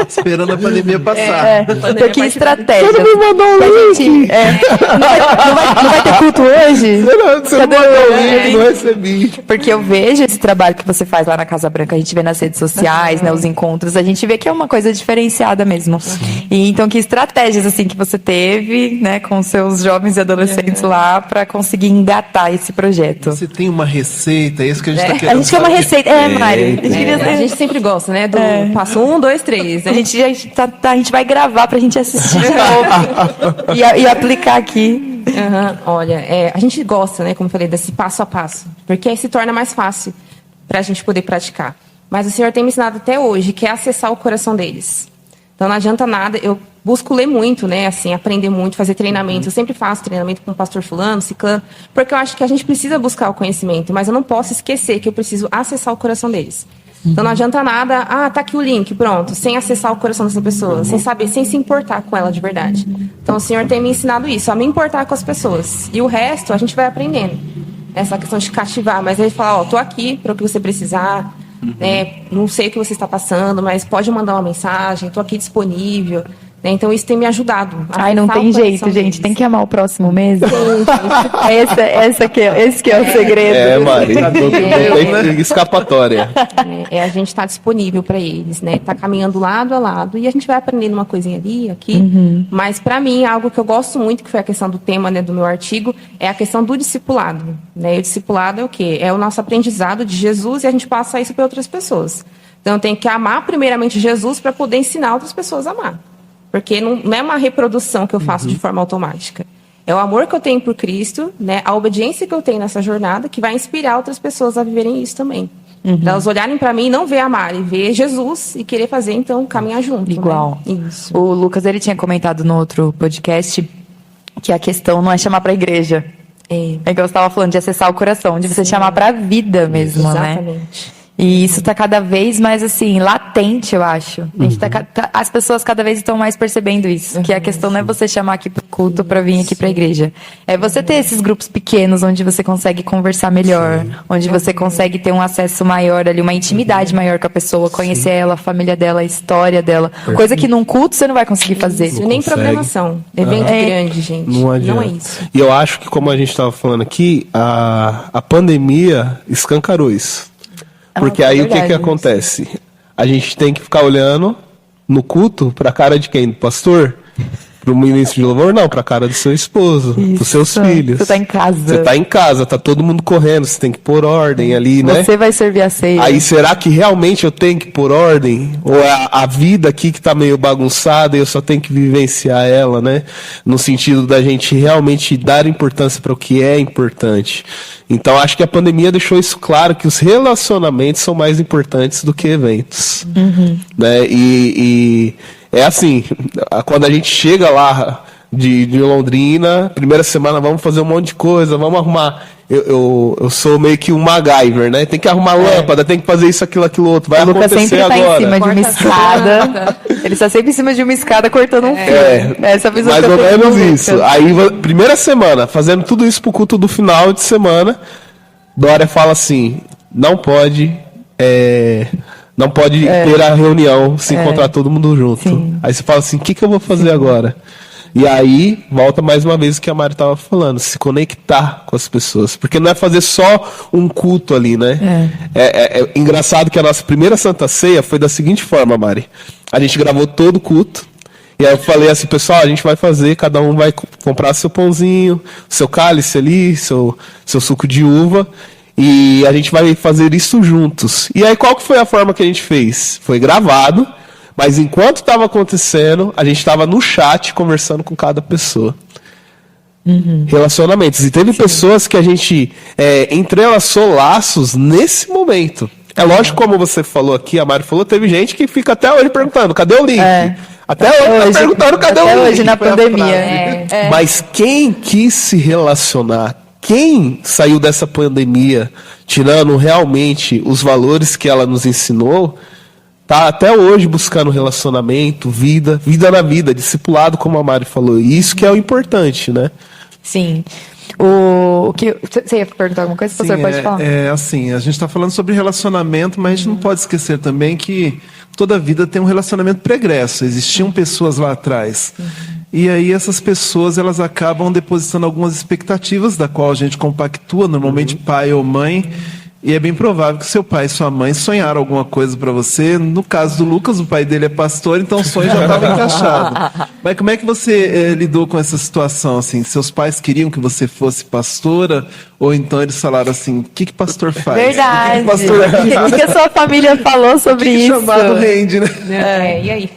Esperando a pandemia passar. Então, que estratégia? Você me mandou um link. Não vai ter culto hoje? Você não mandou um link, não recebi. Porque eu vejo esse trabalho que você faz lá na Casa Branca, a gente vê nas redes sociais, né, os encontros, a gente vê que é uma coisa diferenciada mesmo. E então, que estratégias, assim, que você teve, né, com seus jovens e adolescentes lá para conseguir engatar esse projeto? Você tem uma receita, é isso que a gente tá querendo. A gente quer uma receita, Mari. A gente sempre gosta, né, do passo 1, 2, 3. A gente vai gravar pra gente assistir de novo e aplicar aqui. Olha, a gente gosta, né, como eu falei, desse passo a passo, porque aí se torna mais fácil para a gente poder praticar. Mas o Senhor tem me ensinado até hoje, que é acessar o coração deles. Então não adianta nada, eu busco ler muito, né, assim, aprender muito, fazer treinamento. Eu sempre faço treinamento com o pastor fulano, ciclano, porque eu acho que a gente precisa buscar o conhecimento, mas eu não posso esquecer que eu preciso acessar o coração deles. Então não adianta nada, tá aqui o link, pronto, sem acessar o coração dessa pessoa, sem saber, sem se importar com ela de verdade. Então o Senhor tem me ensinado isso, a me importar com as pessoas. E o resto a gente vai aprendendo. Essa questão de cativar, mas ele fala, tô aqui para o que você precisar, não sei o que você está passando, mas pode mandar uma mensagem, tô aqui disponível. né? Então isso tem me ajudado. Ai, não tem jeito, gente. Tem que amar o próximo mesmo. Esse que é o segredo. Mari, não tem escapatória. A gente estar disponível para eles, né? Tá caminhando lado a lado e a gente vai aprendendo uma coisinha ali, aqui. Mas para mim, algo que eu gosto muito, que foi a questão do tema, né, do meu artigo, é a questão do discipulado, né? E o discipulado é o quê? É o nosso aprendizado de Jesus e a gente passa isso para outras pessoas. Então, tem que amar primeiramente Jesus para poder ensinar outras pessoas a amar. Porque não é uma reprodução que eu faço de forma automática. É o amor que eu tenho por Cristo, né? A obediência que eu tenho nessa jornada que vai inspirar outras pessoas a viverem isso também. Para elas olharem para mim e não ver a Mari, ver Jesus e querer fazer, então, caminhar junto. Igual. Né? Isso. O Lucas, ele tinha comentado no outro podcast que a questão não é chamar para a igreja. É igual você estava falando, de acessar o coração, de você chamar para a vida mesmo, Exatamente. né? E isso está cada vez mais, assim, latente, eu acho. A gente as pessoas cada vez estão mais percebendo isso. Que a questão não é você chamar aqui para o culto para vir aqui para a igreja. É você ter esses grupos pequenos onde você consegue conversar melhor, onde você consegue ter um acesso maior ali, uma intimidade maior com a pessoa, conhecer ela, a família dela, a história dela. Coisa que num culto você não vai conseguir fazer. Isso, nem programação. Evento grande, gente. Não é isso. E eu acho que, como a gente estava falando aqui, a pandemia escancarou isso. Porque aí verdade, o que acontece? A gente tem que ficar olhando no culto para a cara de quem? Do pastor? Para o ministro de louvor? Não, para a cara do seu esposo, dos seus filhos. Você está em casa. Você está em casa, tá todo mundo correndo, você tem que pôr ordem ali, né? Você vai servir a ceia. Aí será que realmente eu tenho que pôr ordem? Ou é a vida aqui que está meio bagunçada e eu só tenho que vivenciar ela, né? No sentido da gente realmente dar importância para o que é importante. Então, acho que a pandemia deixou isso claro, que os relacionamentos são mais importantes do que eventos. Né? E é assim, quando a gente chega lá de Londrina, primeira semana vamos fazer um monte de coisa, vamos arrumar. Eu sou meio que um MacGyver, né? Tem que arrumar lâmpada, tem que fazer isso, aquilo outro. Vai acontecer agora. O Lucas sempre tá em cima de uma escada. Ele está sempre em cima de uma escada cortando um fio. Essa visão mais ou menos isso. Aí, primeira semana, fazendo tudo isso pro culto do final de semana, Dória fala assim, não pode ter a reunião, se encontrar todo mundo junto. Sim. Aí você fala assim, o que eu vou fazer agora? E aí, volta mais uma vez o que a Mari estava falando, se conectar com as pessoas. Porque não é fazer só um culto ali, né? É engraçado que a nossa primeira Santa Ceia foi da seguinte forma, Mari. A gente gravou todo o culto. E aí eu falei assim, pessoal, a gente vai fazer, cada um vai comprar seu pãozinho, seu cálice ali, seu suco de uva. E a gente vai fazer isso juntos. E aí qual que foi a forma que a gente fez? Foi gravado. Mas enquanto estava acontecendo, a gente estava no chat conversando com cada pessoa. Relacionamentos. E teve pessoas que a gente entrelaçou laços nesse momento. É lógico, como você falou aqui, a Mari falou, teve gente que fica até hoje perguntando, cadê o link? Até hoje perguntando, cadê o link? Até hoje, na pandemia. Mas quem quis se relacionar, quem saiu dessa pandemia tirando realmente os valores que ela nos ensinou, tá até hoje buscando relacionamento, vida na vida, discipulado, como a Mari falou. E isso que é o importante, né? Sim. O que você ia perguntar alguma coisa? O professor pode falar? Assim, a gente está falando sobre relacionamento, mas a gente não pode esquecer também que toda vida tem um relacionamento pregresso. Existiam pessoas lá atrás. E aí essas pessoas, elas acabam depositando algumas expectativas, da qual a gente compactua, normalmente pai ou mãe. E é bem provável que seu pai e sua mãe sonharam alguma coisa para você. No caso do Lucas, o pai dele é pastor, então o sonho já estava encaixado. Mas como é que você lidou com essa situação? Assim, seus pais queriam que você fosse pastora? Ou então eles falaram assim, o que pastor faz? Verdade. O que a sua família falou sobre isso? Chamado rende, né? E aí?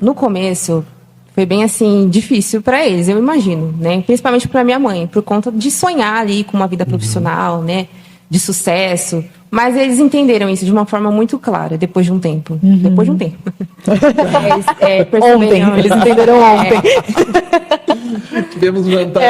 No começo, foi bem assim, difícil para eles, eu imagino, né? Principalmente para minha mãe, por conta de sonhar ali com uma vida profissional, né? De sucesso. Mas eles entenderam isso de uma forma muito clara, depois de um tempo. Depois de um tempo. Eles entenderam ontem. Tivemos um jantar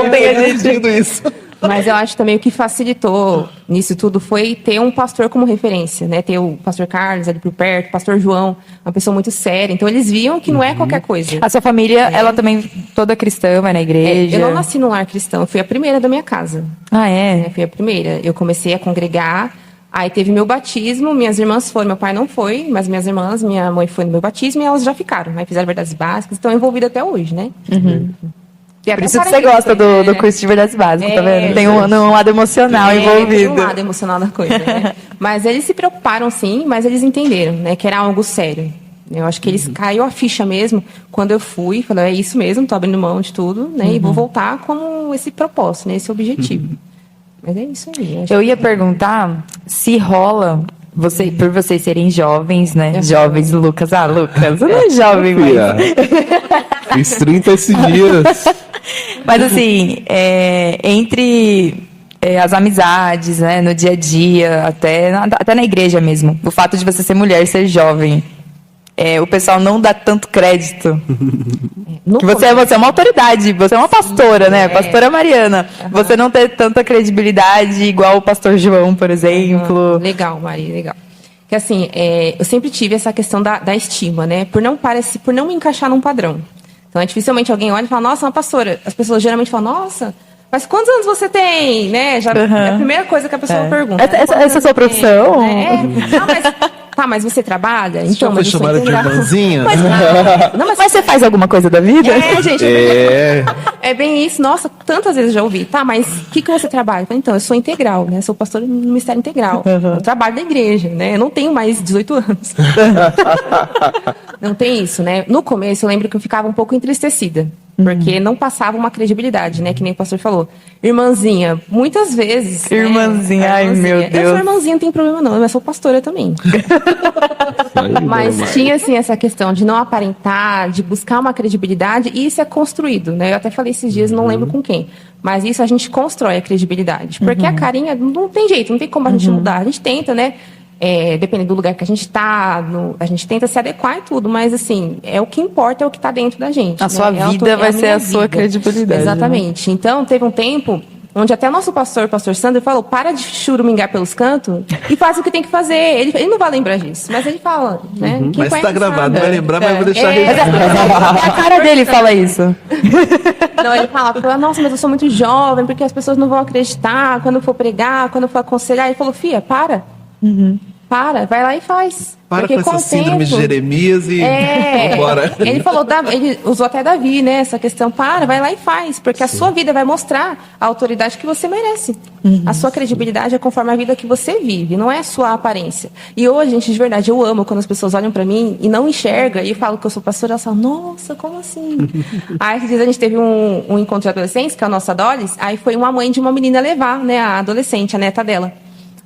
ontem a gente isso. Mas eu acho também o que facilitou nisso tudo foi ter um pastor como referência, né? Ter o pastor Carlos ali por perto, o pastor João, uma pessoa muito séria. Então eles viam que não é qualquer coisa. A sua família, ela também toda cristã, vai na igreja? Eu não nasci num lar cristão, eu fui a primeira da minha casa. Ah, é? Fui a primeira. Eu comecei a congregar Aí teve meu batismo, minhas irmãs foram, meu pai não foi, mas minha mãe foi no meu batismo e elas já ficaram. Aí fizeram verdades básicas, estão envolvidas até hoje, né? Por isso que você gosta do curso de verdades básicas, tá vendo? Tem um lado emocional envolvido. Tem um lado emocional da coisa, né? Mas eles se preocuparam, sim, mas eles entenderam, né, que era algo sério. Eu acho que eles caiu a ficha mesmo quando eu fui, falei, é isso mesmo, tô abrindo mão de tudo, né, e vou voltar com esse propósito, né, esse objetivo. Mas é isso aí. Eu ia perguntar se rola, por vocês serem jovens, né? Jovens, Lucas. Ah, Lucas, não é jovem, mas... Fiz 30 esses dias. Mas assim, entre as amizades, né, no dia a dia, até na igreja mesmo, o fato de você ser mulher, ser jovem, o pessoal não dá tanto crédito. Que você é uma autoridade, você é uma pastora, né? Pastora Mariana. Você não ter tanta credibilidade igual o pastor João, por exemplo. Legal, Maria, legal. Que assim, eu sempre tive essa questão da estima, né? Por não me encaixar num padrão. Então, dificilmente alguém olha e fala, nossa, uma pastora. As pessoas geralmente falam, nossa, mas quantos anos você tem? Né? É a primeira coisa que a pessoa pergunta. Essa é a sua profissão? Mas você trabalha? Então, já foi chamada de irmãzinha? Mas você faz alguma coisa da vida? Gente. É bem isso. Nossa, tantas vezes eu já ouvi. Tá, mas o que você trabalha? Então, eu sou integral, né? Sou pastora no Ministério Integral. Eu trabalho na igreja, né? Eu não tenho mais 18 anos. Não tem isso, né? No começo, eu lembro que eu ficava um pouco entristecida. Porque não passava uma credibilidade, né? Que nem o pastor falou. Irmãzinha, muitas vezes... Irmãzinha, né? Ai, meu Deus. Eu sou irmãzinha, não tem problema não. Eu sou pastora também. Mas tinha, assim, essa questão de não aparentar, de buscar uma credibilidade. E isso é construído, né? Eu até falei esses dias, não lembro com quem. Mas isso a gente constrói a credibilidade. Porque a carinha não tem jeito, não tem como a gente mudar. A gente tenta, né? Dependendo do lugar que a gente está, a gente tenta se adequar e tudo, mas assim, o que importa é o que está dentro da gente. A sua vida vai ser a sua credibilidade. Exatamente. Né? Então, teve um tempo onde até o nosso pastor Sandro, falou, para de churumingar pelos cantos e faz o que tem que fazer. Ele não vai lembrar disso, mas ele fala, né? Mas está gravado, não vai lembrar, mas eu vou deixar a cara dele fala isso. Não, ele fala, nossa, mas eu sou muito jovem, porque as pessoas não vão acreditar quando eu for pregar, quando eu for aconselhar. Ele falou, filha, para. Para, vai lá e faz. Para porque com essa síndrome de Jeremias e vambora. Ele falou, ele usou até Davi, né? Essa questão, vai lá e faz. Porque a sua vida vai mostrar a autoridade que você merece. A sua credibilidade é conforme a vida que você vive, não é a sua aparência. E hoje, gente, de verdade, eu amo quando as pessoas olham pra mim e não enxergam, e eu falo que eu sou pastora, elas falam, nossa, como assim? Aí, esses dias a gente teve um encontro de adolescentes, que é a nossa Dolis, aí foi uma mãe de uma menina levar, né, a adolescente, a neta dela.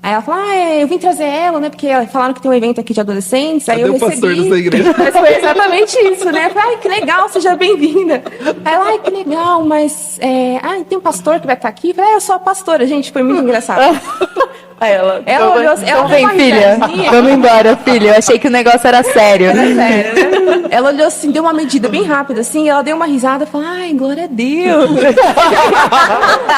Aí ela falou, eu vim trazer ela, né? Porque falaram que tem um evento aqui de adolescentes. Aí eu recebi. Pastor dessa igreja. Mas foi exatamente isso, né? Eu falei, que legal, seja bem-vinda. Aí ela, que legal, mas... tem um pastor que vai estar aqui? Eu falei, eu sou a pastora, gente, foi muito engraçado. Aí ela olhou assim, ela vem, filha, vamos embora, filha. Eu achei que o negócio era sério. Era sério, né? Ela olhou assim, deu uma medida bem rápida, assim, ela deu uma risada e falou, glória a Deus.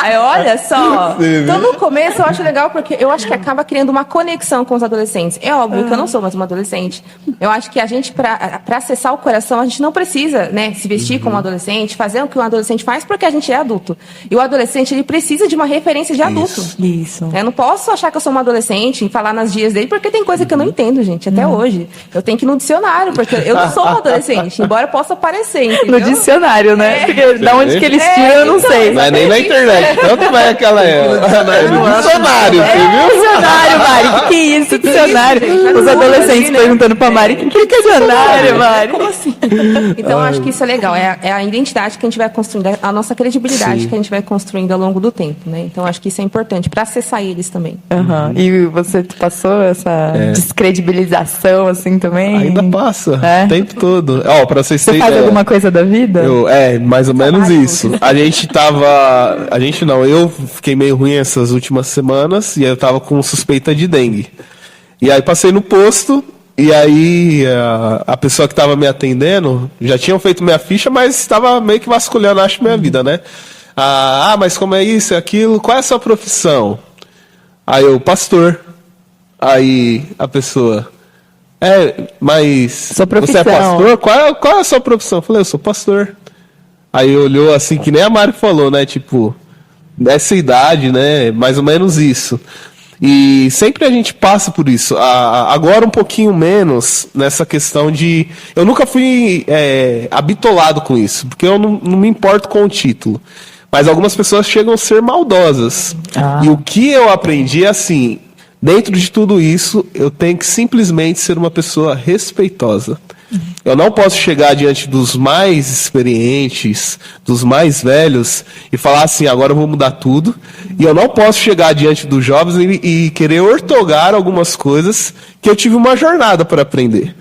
Aí, olha só. Então, no começo, eu acho legal, porque eu acho que acaba criando uma conexão com os adolescentes. É óbvio que eu não sou mais uma adolescente. Eu acho que a gente, para acessar o coração, a gente não precisa, né, se vestir como um adolescente, fazer o que um adolescente faz, porque a gente é adulto. E o adolescente, ele precisa de uma referência de adulto. Isso. Eu não posso achar que eu sou uma adolescente e falar nas dias dele, porque tem coisa que eu não entendo, gente, até hoje. Eu tenho que ir no dicionário, porque eu não sou uma adolescente, embora eu possa parecer, entendeu? No dicionário, né? Porque da onde que eles tiram, eu não sei. Não é nem na internet, tanto vai aquela no dicionário, você viu? Dicionário, Mari, o que é isso? Dicionário. Os adolescentes perguntando pra Mari, o que é dicionário, Mari? Como assim? Então, eu acho que isso é legal, é a identidade que a gente vai construindo, a nossa credibilidade que a gente vai construindo ao longo do tempo, né? Então, acho que isso é importante para acessar eles também. E você passou essa descredibilização assim também? Ainda passa, o tempo todo. Pra vocês Você faz alguma coisa da vida? Mais ou menos isso. Eu fiquei meio ruim essas últimas semanas e aí eu tava com suspeita de dengue. E aí passei no posto e aí a pessoa que tava me atendendo já tinham feito minha ficha, mas estava meio que vasculhando, acho, minha vida, né? Mas como é isso, é aquilo, qual é a sua profissão? Aí eu, pastor. Aí a pessoa, mas você é pastor? Qual é a sua profissão? Eu falei, eu sou pastor. Aí olhou assim, que nem a Mari falou, né? Tipo, dessa idade, né? Mais ou menos isso. E sempre a gente passa por isso. Agora um pouquinho menos nessa questão de... Eu nunca fui habitolado com isso, porque eu não me importo com o título. Mas algumas pessoas chegam a ser maldosas. E o que eu aprendi é assim, dentro de tudo isso, eu tenho que simplesmente ser uma pessoa respeitosa. Eu não posso chegar diante dos mais experientes, dos mais velhos, e falar assim, agora eu vou mudar tudo. E eu não posso chegar diante dos jovens e querer ortogar algumas coisas que eu tive uma jornada para aprender.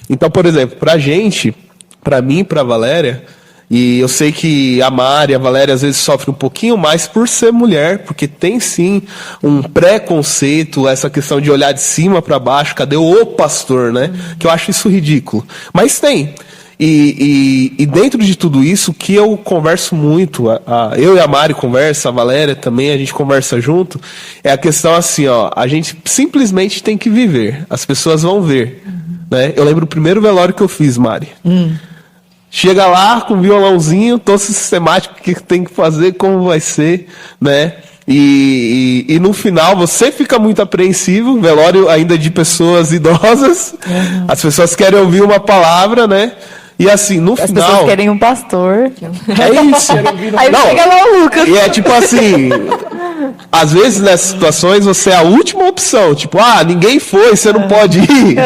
Então, por exemplo, pra gente, pra mim e pra Valéria, e eu sei que a Mari, a Valéria, às vezes sofre um pouquinho mais por ser mulher, porque tem sim um preconceito, essa questão de olhar de cima para baixo, cadê o pastor, né? Que eu acho isso ridículo. Mas tem. E dentro de tudo isso, que eu converso muito, eu e a Mari conversa, a Valéria também, a gente conversa junto, é a questão assim, ó, a gente simplesmente tem que viver, as pessoas vão ver. Né? Eu lembro o primeiro velório que eu fiz, Mari. Chega lá com o violãozinho, todo sistemático, o que tem que fazer, como vai ser, né? E no final você fica muito apreensivo, velório ainda de pessoas idosas, as pessoas querem ouvir uma palavra, né? E assim, no final... As pessoas querem um pastor. É isso. Aí chega lá o Lucas. E é tipo assim, às vezes nessas situações você é a última opção, tipo, ninguém foi, você não pode ir.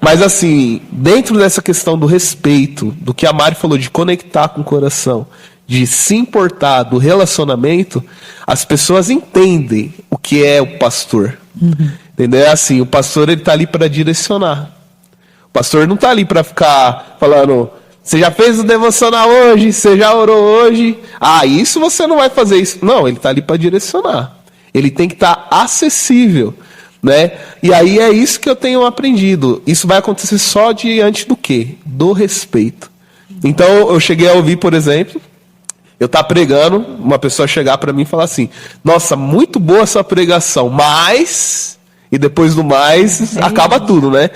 Mas assim, dentro dessa questão do respeito, do que a Mari falou de conectar com o coração, de se importar do relacionamento, as pessoas entendem o que é o pastor. Entendeu? É assim, o pastor ele tá ali para direcionar. O pastor não tá ali para ficar falando, você já fez o devocional hoje, você já orou hoje, isso você não vai fazer isso. Não, ele tá ali para direcionar. Ele tem que estar acessível. Né? E aí é isso que eu tenho aprendido. Isso vai acontecer só diante do quê? Do respeito. Então eu cheguei a ouvir, por exemplo, eu estar pregando, uma pessoa chegar para mim e falar assim, nossa, muito boa essa pregação, mas... E depois do mais, acaba tudo, né?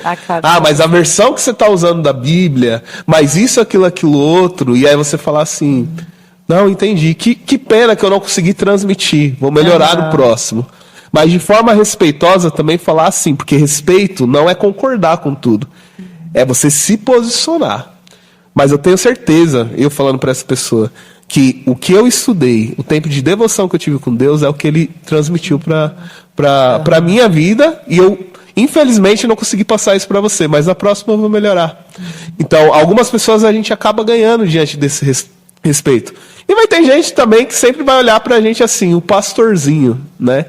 Mas a versão que você está usando da Bíblia, mas isso, aquilo outro, e aí você falar assim, não, entendi, que pena que eu não consegui transmitir, vou melhorar no próximo. Mas de forma respeitosa também falar assim, porque respeito não é concordar com tudo, é você se posicionar. Mas eu tenho certeza, eu falando para essa pessoa, que o que eu estudei, o tempo de devoção que eu tive com Deus é o que Ele transmitiu para a minha vida, e eu, infelizmente, não consegui passar isso para você, mas na próxima eu vou melhorar. Então, algumas pessoas a gente acaba ganhando diante desse respeito. E vai ter gente também que sempre vai olhar pra gente assim, o pastorzinho, né?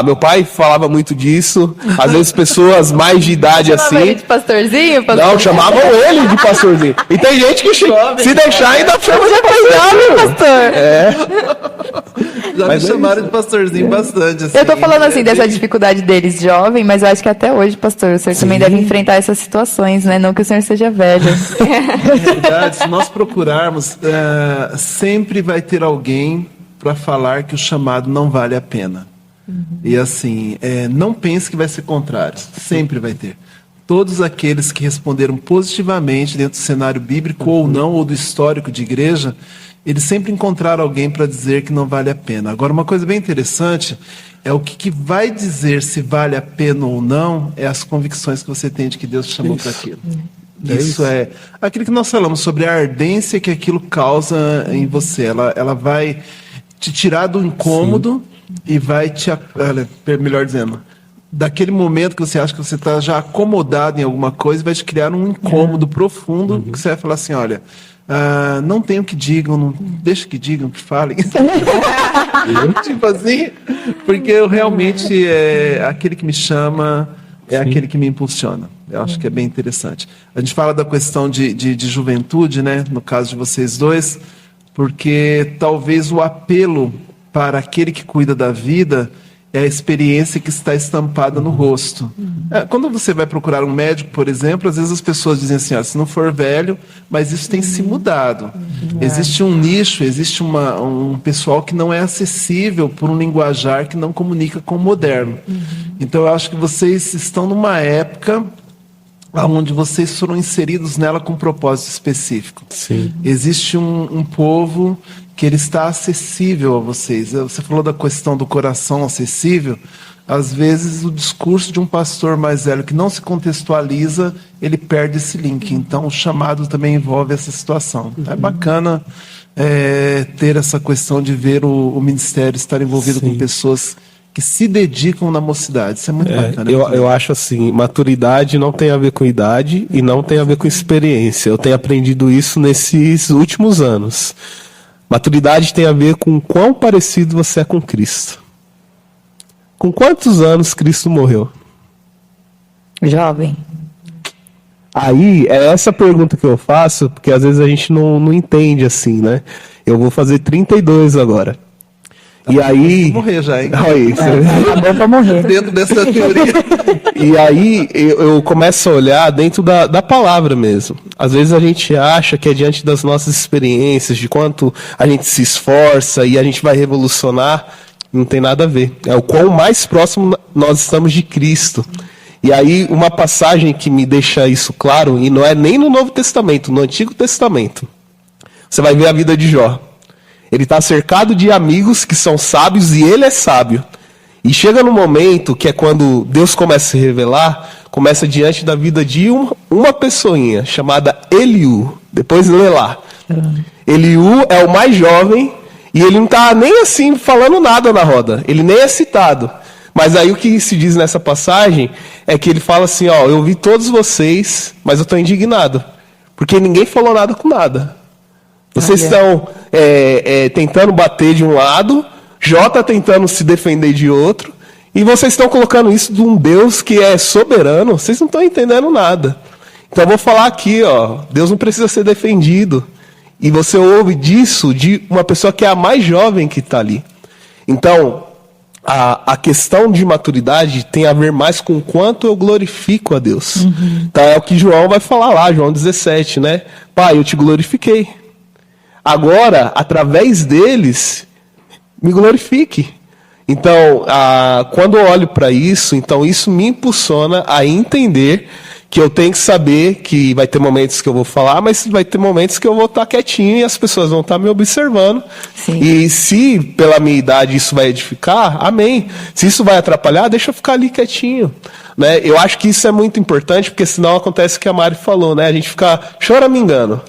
Meu pai falava muito disso. Às vezes pessoas mais de idade assim... Chamava ele de pastorzinho? Não, chamavam ele de pastorzinho. E tem gente que se deixar ainda chama de pastorzinho. Já me chamaram de pastorzinho bastante. Assim. Eu tô falando assim dessa dificuldade deles jovem, mas eu acho que até hoje, pastor, o senhor também deve enfrentar essas situações, né? Não que o senhor seja velho. É verdade, se nós procurarmos, sempre vai ter alguém para falar que o chamado não vale a pena. E assim, não pense que vai ser contrário. Sempre vai ter. Todos aqueles que responderam positivamente dentro do cenário bíblico ou não, ou do histórico de igreja, eles sempre encontraram alguém para dizer que não vale a pena. Agora, uma coisa bem interessante é o que vai dizer se vale a pena ou não, é as convicções que você tem de que Deus te chamou para aquilo. Isso é aquilo que nós falamos sobre a ardência que aquilo causa em você. Ela vai te tirar do incômodo e vai te... Melhor dizendo, daquele momento que você acha que você está já acomodado em alguma coisa, vai te criar um incômodo profundo, que você vai falar assim, olha... não tem o que digam, não deixa que digam, que falem. Tipo assim, porque eu realmente aquele que me chama é aquele que me impulsiona. Eu acho que é bem interessante. A gente fala da questão de juventude, né? No caso de vocês dois, porque talvez o apelo para aquele que cuida da vida é a experiência que está estampada no rosto. Quando você vai procurar um médico, por exemplo, às vezes as pessoas dizem assim, se não for velho, mas isso tem se mudado. Existe um nicho, existe um pessoal que não é acessível por um linguajar que não comunica com o moderno. Então eu acho que vocês estão numa época onde vocês foram inseridos nela com um propósito específico. Sim. Existe um povo que ele está acessível a vocês. Você falou da questão do coração acessível. às vezes o discurso de um pastor mais velho que não se contextualiza, ele perde esse link. Então o chamado também envolve essa situação. É bacana ter essa questão de ver o ministério estar envolvido com pessoas que se dedicam na mocidade. Isso é muito bacana. Eu acho assim, maturidade não tem a ver com idade e não tem a ver com experiência. Eu tenho aprendido isso nesses últimos anos. Maturidade tem a ver com quão parecido você é com Cristo. Com quantos anos Cristo morreu? Jovem. Aí, é essa pergunta que eu faço, porque às vezes a gente não entende assim, né? Eu vou fazer 32 agora. E aí... Vou morrer já, hein? Aí, Acabou pra morrer. Dentro dessa teoria. E aí eu começo a olhar dentro da palavra mesmo. Às vezes a gente acha que é diante das nossas experiências, de quanto a gente se esforça e a gente vai revolucionar. Não tem nada a ver. É o quão mais próximo nós estamos de Cristo. E aí uma passagem que me deixa isso claro, e não é nem no Novo Testamento, no Antigo Testamento. Você vai ver a vida de Jó. Ele está cercado de amigos que são sábios e ele é sábio. E chega no momento que é quando Deus começa a se revelar, começa diante da vida de uma pessoinha chamada Eliú. Depois lê lá. Eliú é o mais jovem e ele não está nem assim falando nada na roda. Ele nem é citado. Mas aí o que se diz nessa passagem é que ele fala assim, ó, eu vi todos vocês, mas eu estou indignado. Porque ninguém falou nada com nada. Vocês estão tentando bater de um lado, Jó está tentando se defender de outro, e vocês estão colocando isso de um Deus que é soberano, vocês não estão entendendo nada. Então eu vou falar aqui, ó, Deus não precisa ser defendido. E você ouve disso de uma pessoa que é a mais jovem que está ali. Então, a questão de maturidade tem a ver mais com o quanto eu glorifico a Deus. Então é o que João vai falar lá, João 17, né? Pai, eu te glorifiquei. Agora, através deles, me glorifique. Então, quando eu olho para isso, então isso me impulsiona a entender que eu tenho que saber que vai ter momentos que eu vou falar, mas vai ter momentos que eu vou estar quietinho e as pessoas vão estar me observando. Sim. E se pela minha idade isso vai edificar, amém. Se isso vai atrapalhar, deixa eu ficar ali quietinho. Né? Eu acho que isso é muito importante, porque senão acontece o que a Mari falou, né? A gente fica choramingando.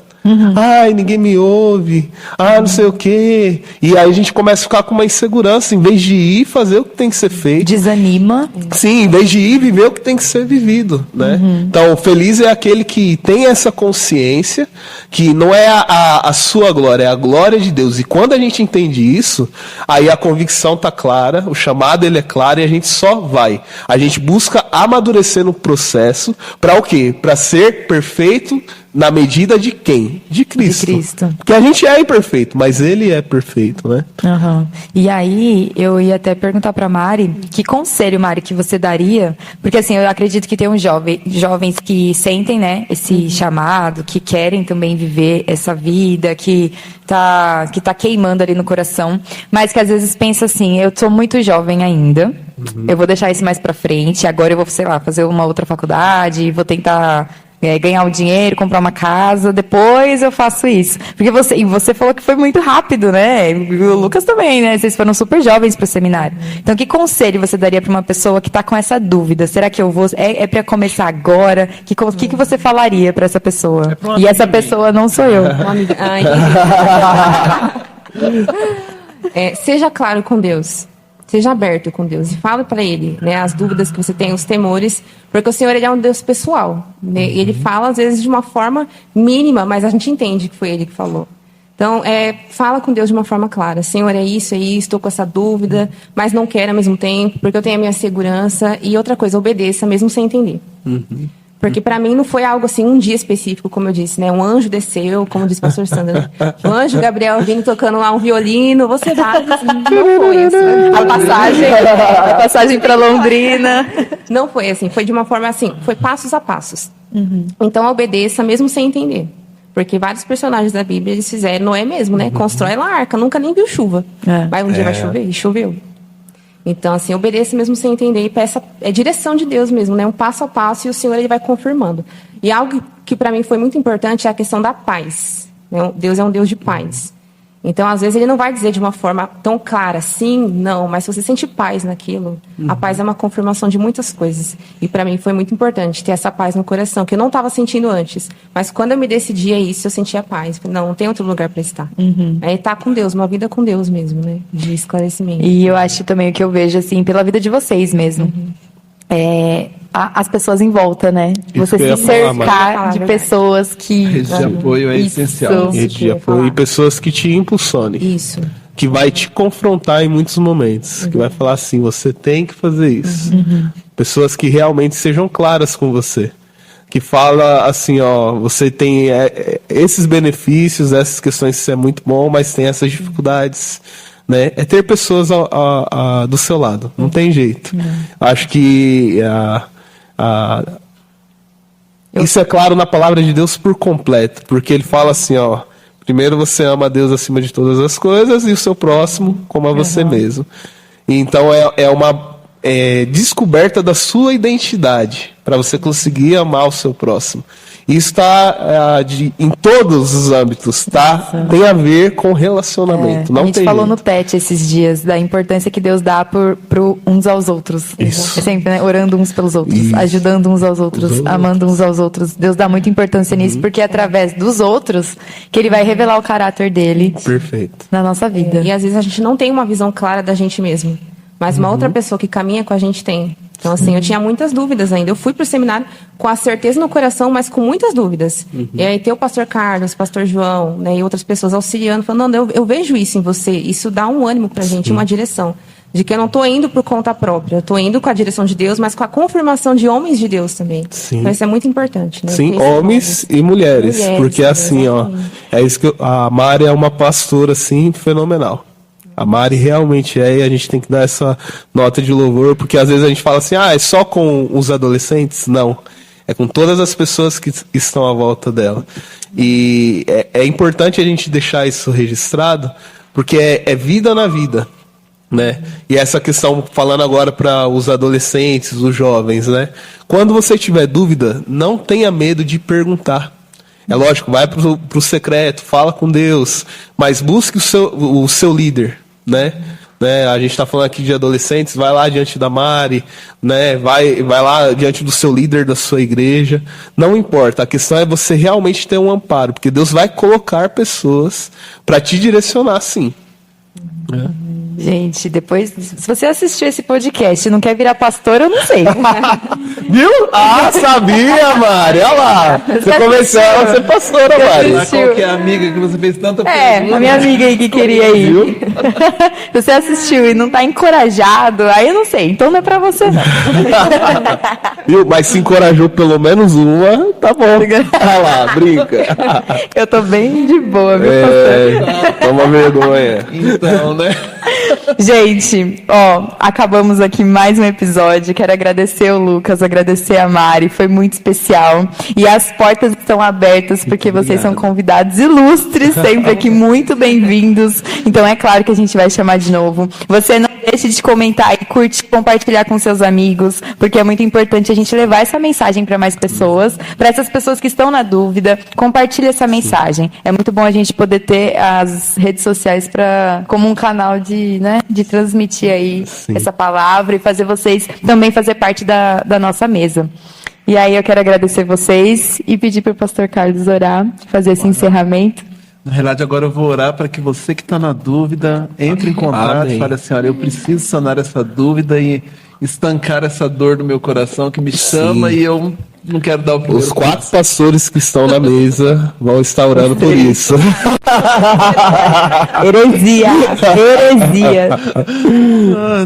Ai, ninguém me ouve. Não sei o quê. E aí a gente começa a ficar com uma insegurança, em vez de ir fazer o que tem que ser feito. Desanima. Sim, em vez de ir viver o que tem que ser vivido, né? Então, feliz é aquele que tem essa consciência, que não é a sua glória, é a glória de Deus. E quando a gente entende isso, aí a convicção está clara, o chamado ele é claro e a gente só vai. A gente busca amadurecer no processo, para o quê? Para ser perfeito na medida de quem? De Cristo. De Cristo. Porque a gente é imperfeito, mas ele é perfeito, né? E aí, eu ia até perguntar para Mari, que conselho, Mari, que você daria? Porque assim, eu acredito que tem uns jovens que sentem, né, esse chamado, que querem também viver essa vida, que tá queimando ali no coração, mas que às vezes pensa assim, eu sou muito jovem ainda, eu vou deixar isso mais para frente, agora eu vou, sei lá, fazer uma outra faculdade, vou tentar ganhar um dinheiro, comprar uma casa, depois eu faço isso. Porque você falou que foi muito rápido, né? E o Lucas também, né? Vocês foram super jovens para o seminário. Então, que conselho você daria para uma pessoa que está com essa dúvida? Será que eu vou... É para começar agora? O que você falaria para essa pessoa? E essa pessoa não sou eu. Seja claro com Deus. Seja aberto com Deus e fale para Ele, né, as dúvidas que você tem, os temores, porque o Senhor ele é um Deus pessoal, né, e Ele fala às vezes de uma forma mínima, mas a gente entende que foi Ele que falou. Então, fala com Deus de uma forma clara. Senhor, é isso, estou com essa dúvida, mas não quero ao mesmo tempo, porque eu tenho a minha segurança. E outra coisa, obedeça mesmo sem entender. Porque para mim não foi algo assim, um dia específico, como eu disse, né? Um anjo desceu, como disse o pastor Sandra. O anjo Gabriel vindo tocando lá um violino, você vai. Não foi assim. A passagem para Londrina. Não foi assim, foi de uma forma assim, foi passos a passos. Então obedeça mesmo sem entender. Porque vários personagens da Bíblia eles fizeram, Noé mesmo, né? Constrói lá a arca, nunca nem viu chuva. Mas um dia vai chover, e choveu. Então, assim, obedeça mesmo sem entender e peça direção de Deus mesmo, né? Um passo a passo e o Senhor ele vai confirmando. E algo que para mim foi muito importante é a questão da paz. Né? Deus é um Deus de paz. Então, às vezes, ele não vai dizer de uma forma tão clara, sim, não, mas se você sente paz naquilo, a paz é uma confirmação de muitas coisas. E para mim foi muito importante ter essa paz no coração, que eu não estava sentindo antes. Mas quando eu me decidi a isso, eu sentia paz. Não tem outro lugar para estar. É estar com Deus, uma vida com Deus mesmo, né? De esclarecimento. E eu acho também o que eu vejo, assim, pela vida de vocês mesmo. As pessoas em volta, né? Você se cercar de pessoas que... Rede de apoio é essencial. Rede de apoio e pessoas que te impulsionem. Isso. Que vai te confrontar em muitos momentos. Que vai falar assim, você tem que fazer isso. Pessoas que realmente sejam claras com você. Que fala assim, ó, você tem esses benefícios, essas questões, isso é muito bom, mas tem essas dificuldades. Né? É ter pessoas do seu lado. Não tem jeito. Acho que... isso é claro na palavra de Deus por completo, porque ele fala assim, ó, primeiro você ama a Deus acima de todas as coisas e o seu próximo como a você mesmo. E então é uma descoberta da sua identidade para você conseguir amar o seu próximo. Isso está em todos os âmbitos, tá? Tem a ver com relacionamento. Não a gente tem falou jeito. no PET esses dias da importância que Deus dá pro uns aos outros. Isso. Sempre, né? Orando uns pelos outros, Isso. ajudando uns aos outros, amando uns aos outros. Deus dá muita importância nisso, porque é através dos outros que ele vai revelar o caráter dele Perfeito. na nossa vida. E às vezes a gente não tem uma visão clara da gente mesmo, mas uma outra pessoa que caminha com a gente tem. Então, assim, eu tinha muitas dúvidas ainda. Eu fui pro seminário com a certeza no coração, mas com muitas dúvidas. E aí tem o pastor Carlos, o pastor João, né, e outras pessoas auxiliando, falando, não, eu vejo isso em você. Isso dá um ânimo pra gente, uma direção. De que eu não estou indo por conta própria. Eu estou indo com a direção de Deus, mas com a confirmação de homens de Deus também. Sim. Então, isso é muito importante, né? Sim, homens e mulheres. Porque assim, ó, é isso que a Mari é uma pastora, assim, fenomenal. A Mari realmente é, e a gente tem que dar essa nota de louvor, porque às vezes a gente fala assim, é só com os adolescentes? Não. É com todas as pessoas que estão à volta dela. E é importante a gente deixar isso registrado, porque é vida na vida, né? E essa questão, falando agora para os adolescentes, os jovens, né? Quando você tiver dúvida, não tenha medo de perguntar. É lógico, vai pro secreto, fala com Deus, mas busque o seu líder, né? A gente está falando aqui de adolescentes, vai lá diante da Mari, né? Vai lá diante do seu líder da sua igreja. Não importa, a questão é você realmente ter um amparo, porque Deus vai colocar pessoas para te direcionar, sim. Gente, depois, se você assistiu esse podcast e não quer virar pastor, eu não sei. Viu? Ah, sabia, Mari. Olha lá. Você começou a ser pastora, Mari. Qual que é a amiga que você fez tanta pergunta? A minha amiga aí que queria ir. Se você assistiu e não tá encorajado, aí eu não sei. Então não é pra você, não. Viu? Mas se encorajou pelo menos uma, tá bom. Olha lá, brinca. Eu tô bem de boa, viu, pastor? Toma vergonha. Então, né? Gente, acabamos aqui mais um episódio. Quero agradecer o Lucas, agradecer a Mari, foi muito especial. E as portas estão abertas porque vocês são convidados ilustres, sempre aqui, muito bem-vindos. Então é claro que a gente vai chamar de novo. Você não deixe de comentar e curtir, compartilhar com seus amigos, porque é muito importante a gente levar essa mensagem para mais pessoas, para essas pessoas que estão na dúvida, compartilhe essa mensagem. É muito bom a gente poder ter as redes sociais como um canal de transmitir aí essa palavra e fazer vocês também fazer parte da nossa mesa. E aí eu quero agradecer vocês e pedir para o pastor Carlos orar, fazer esse encerramento. Na realidade, agora eu vou orar para que você que está na dúvida entre em contato e fale assim, olha, eu preciso sanar essa dúvida e estancar essa dor do meu coração que me chama e eu não quero dar o primeiro Os 4 pastores que estão na mesa vão estar orando por isso. Heresia.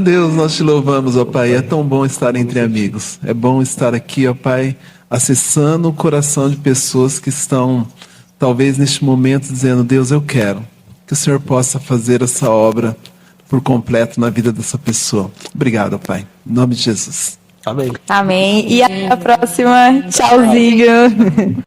Deus, nós te louvamos, ó Pai. É tão bom estar entre amigos. É bom estar aqui, ó Pai, acessando o coração de pessoas que estão, talvez neste momento, dizendo, Deus, eu quero que o Senhor possa fazer essa obra por completo na vida dessa pessoa. Obrigado, Pai. Em nome de Jesus. Amém. Amém. E até a próxima. Tchauzinho.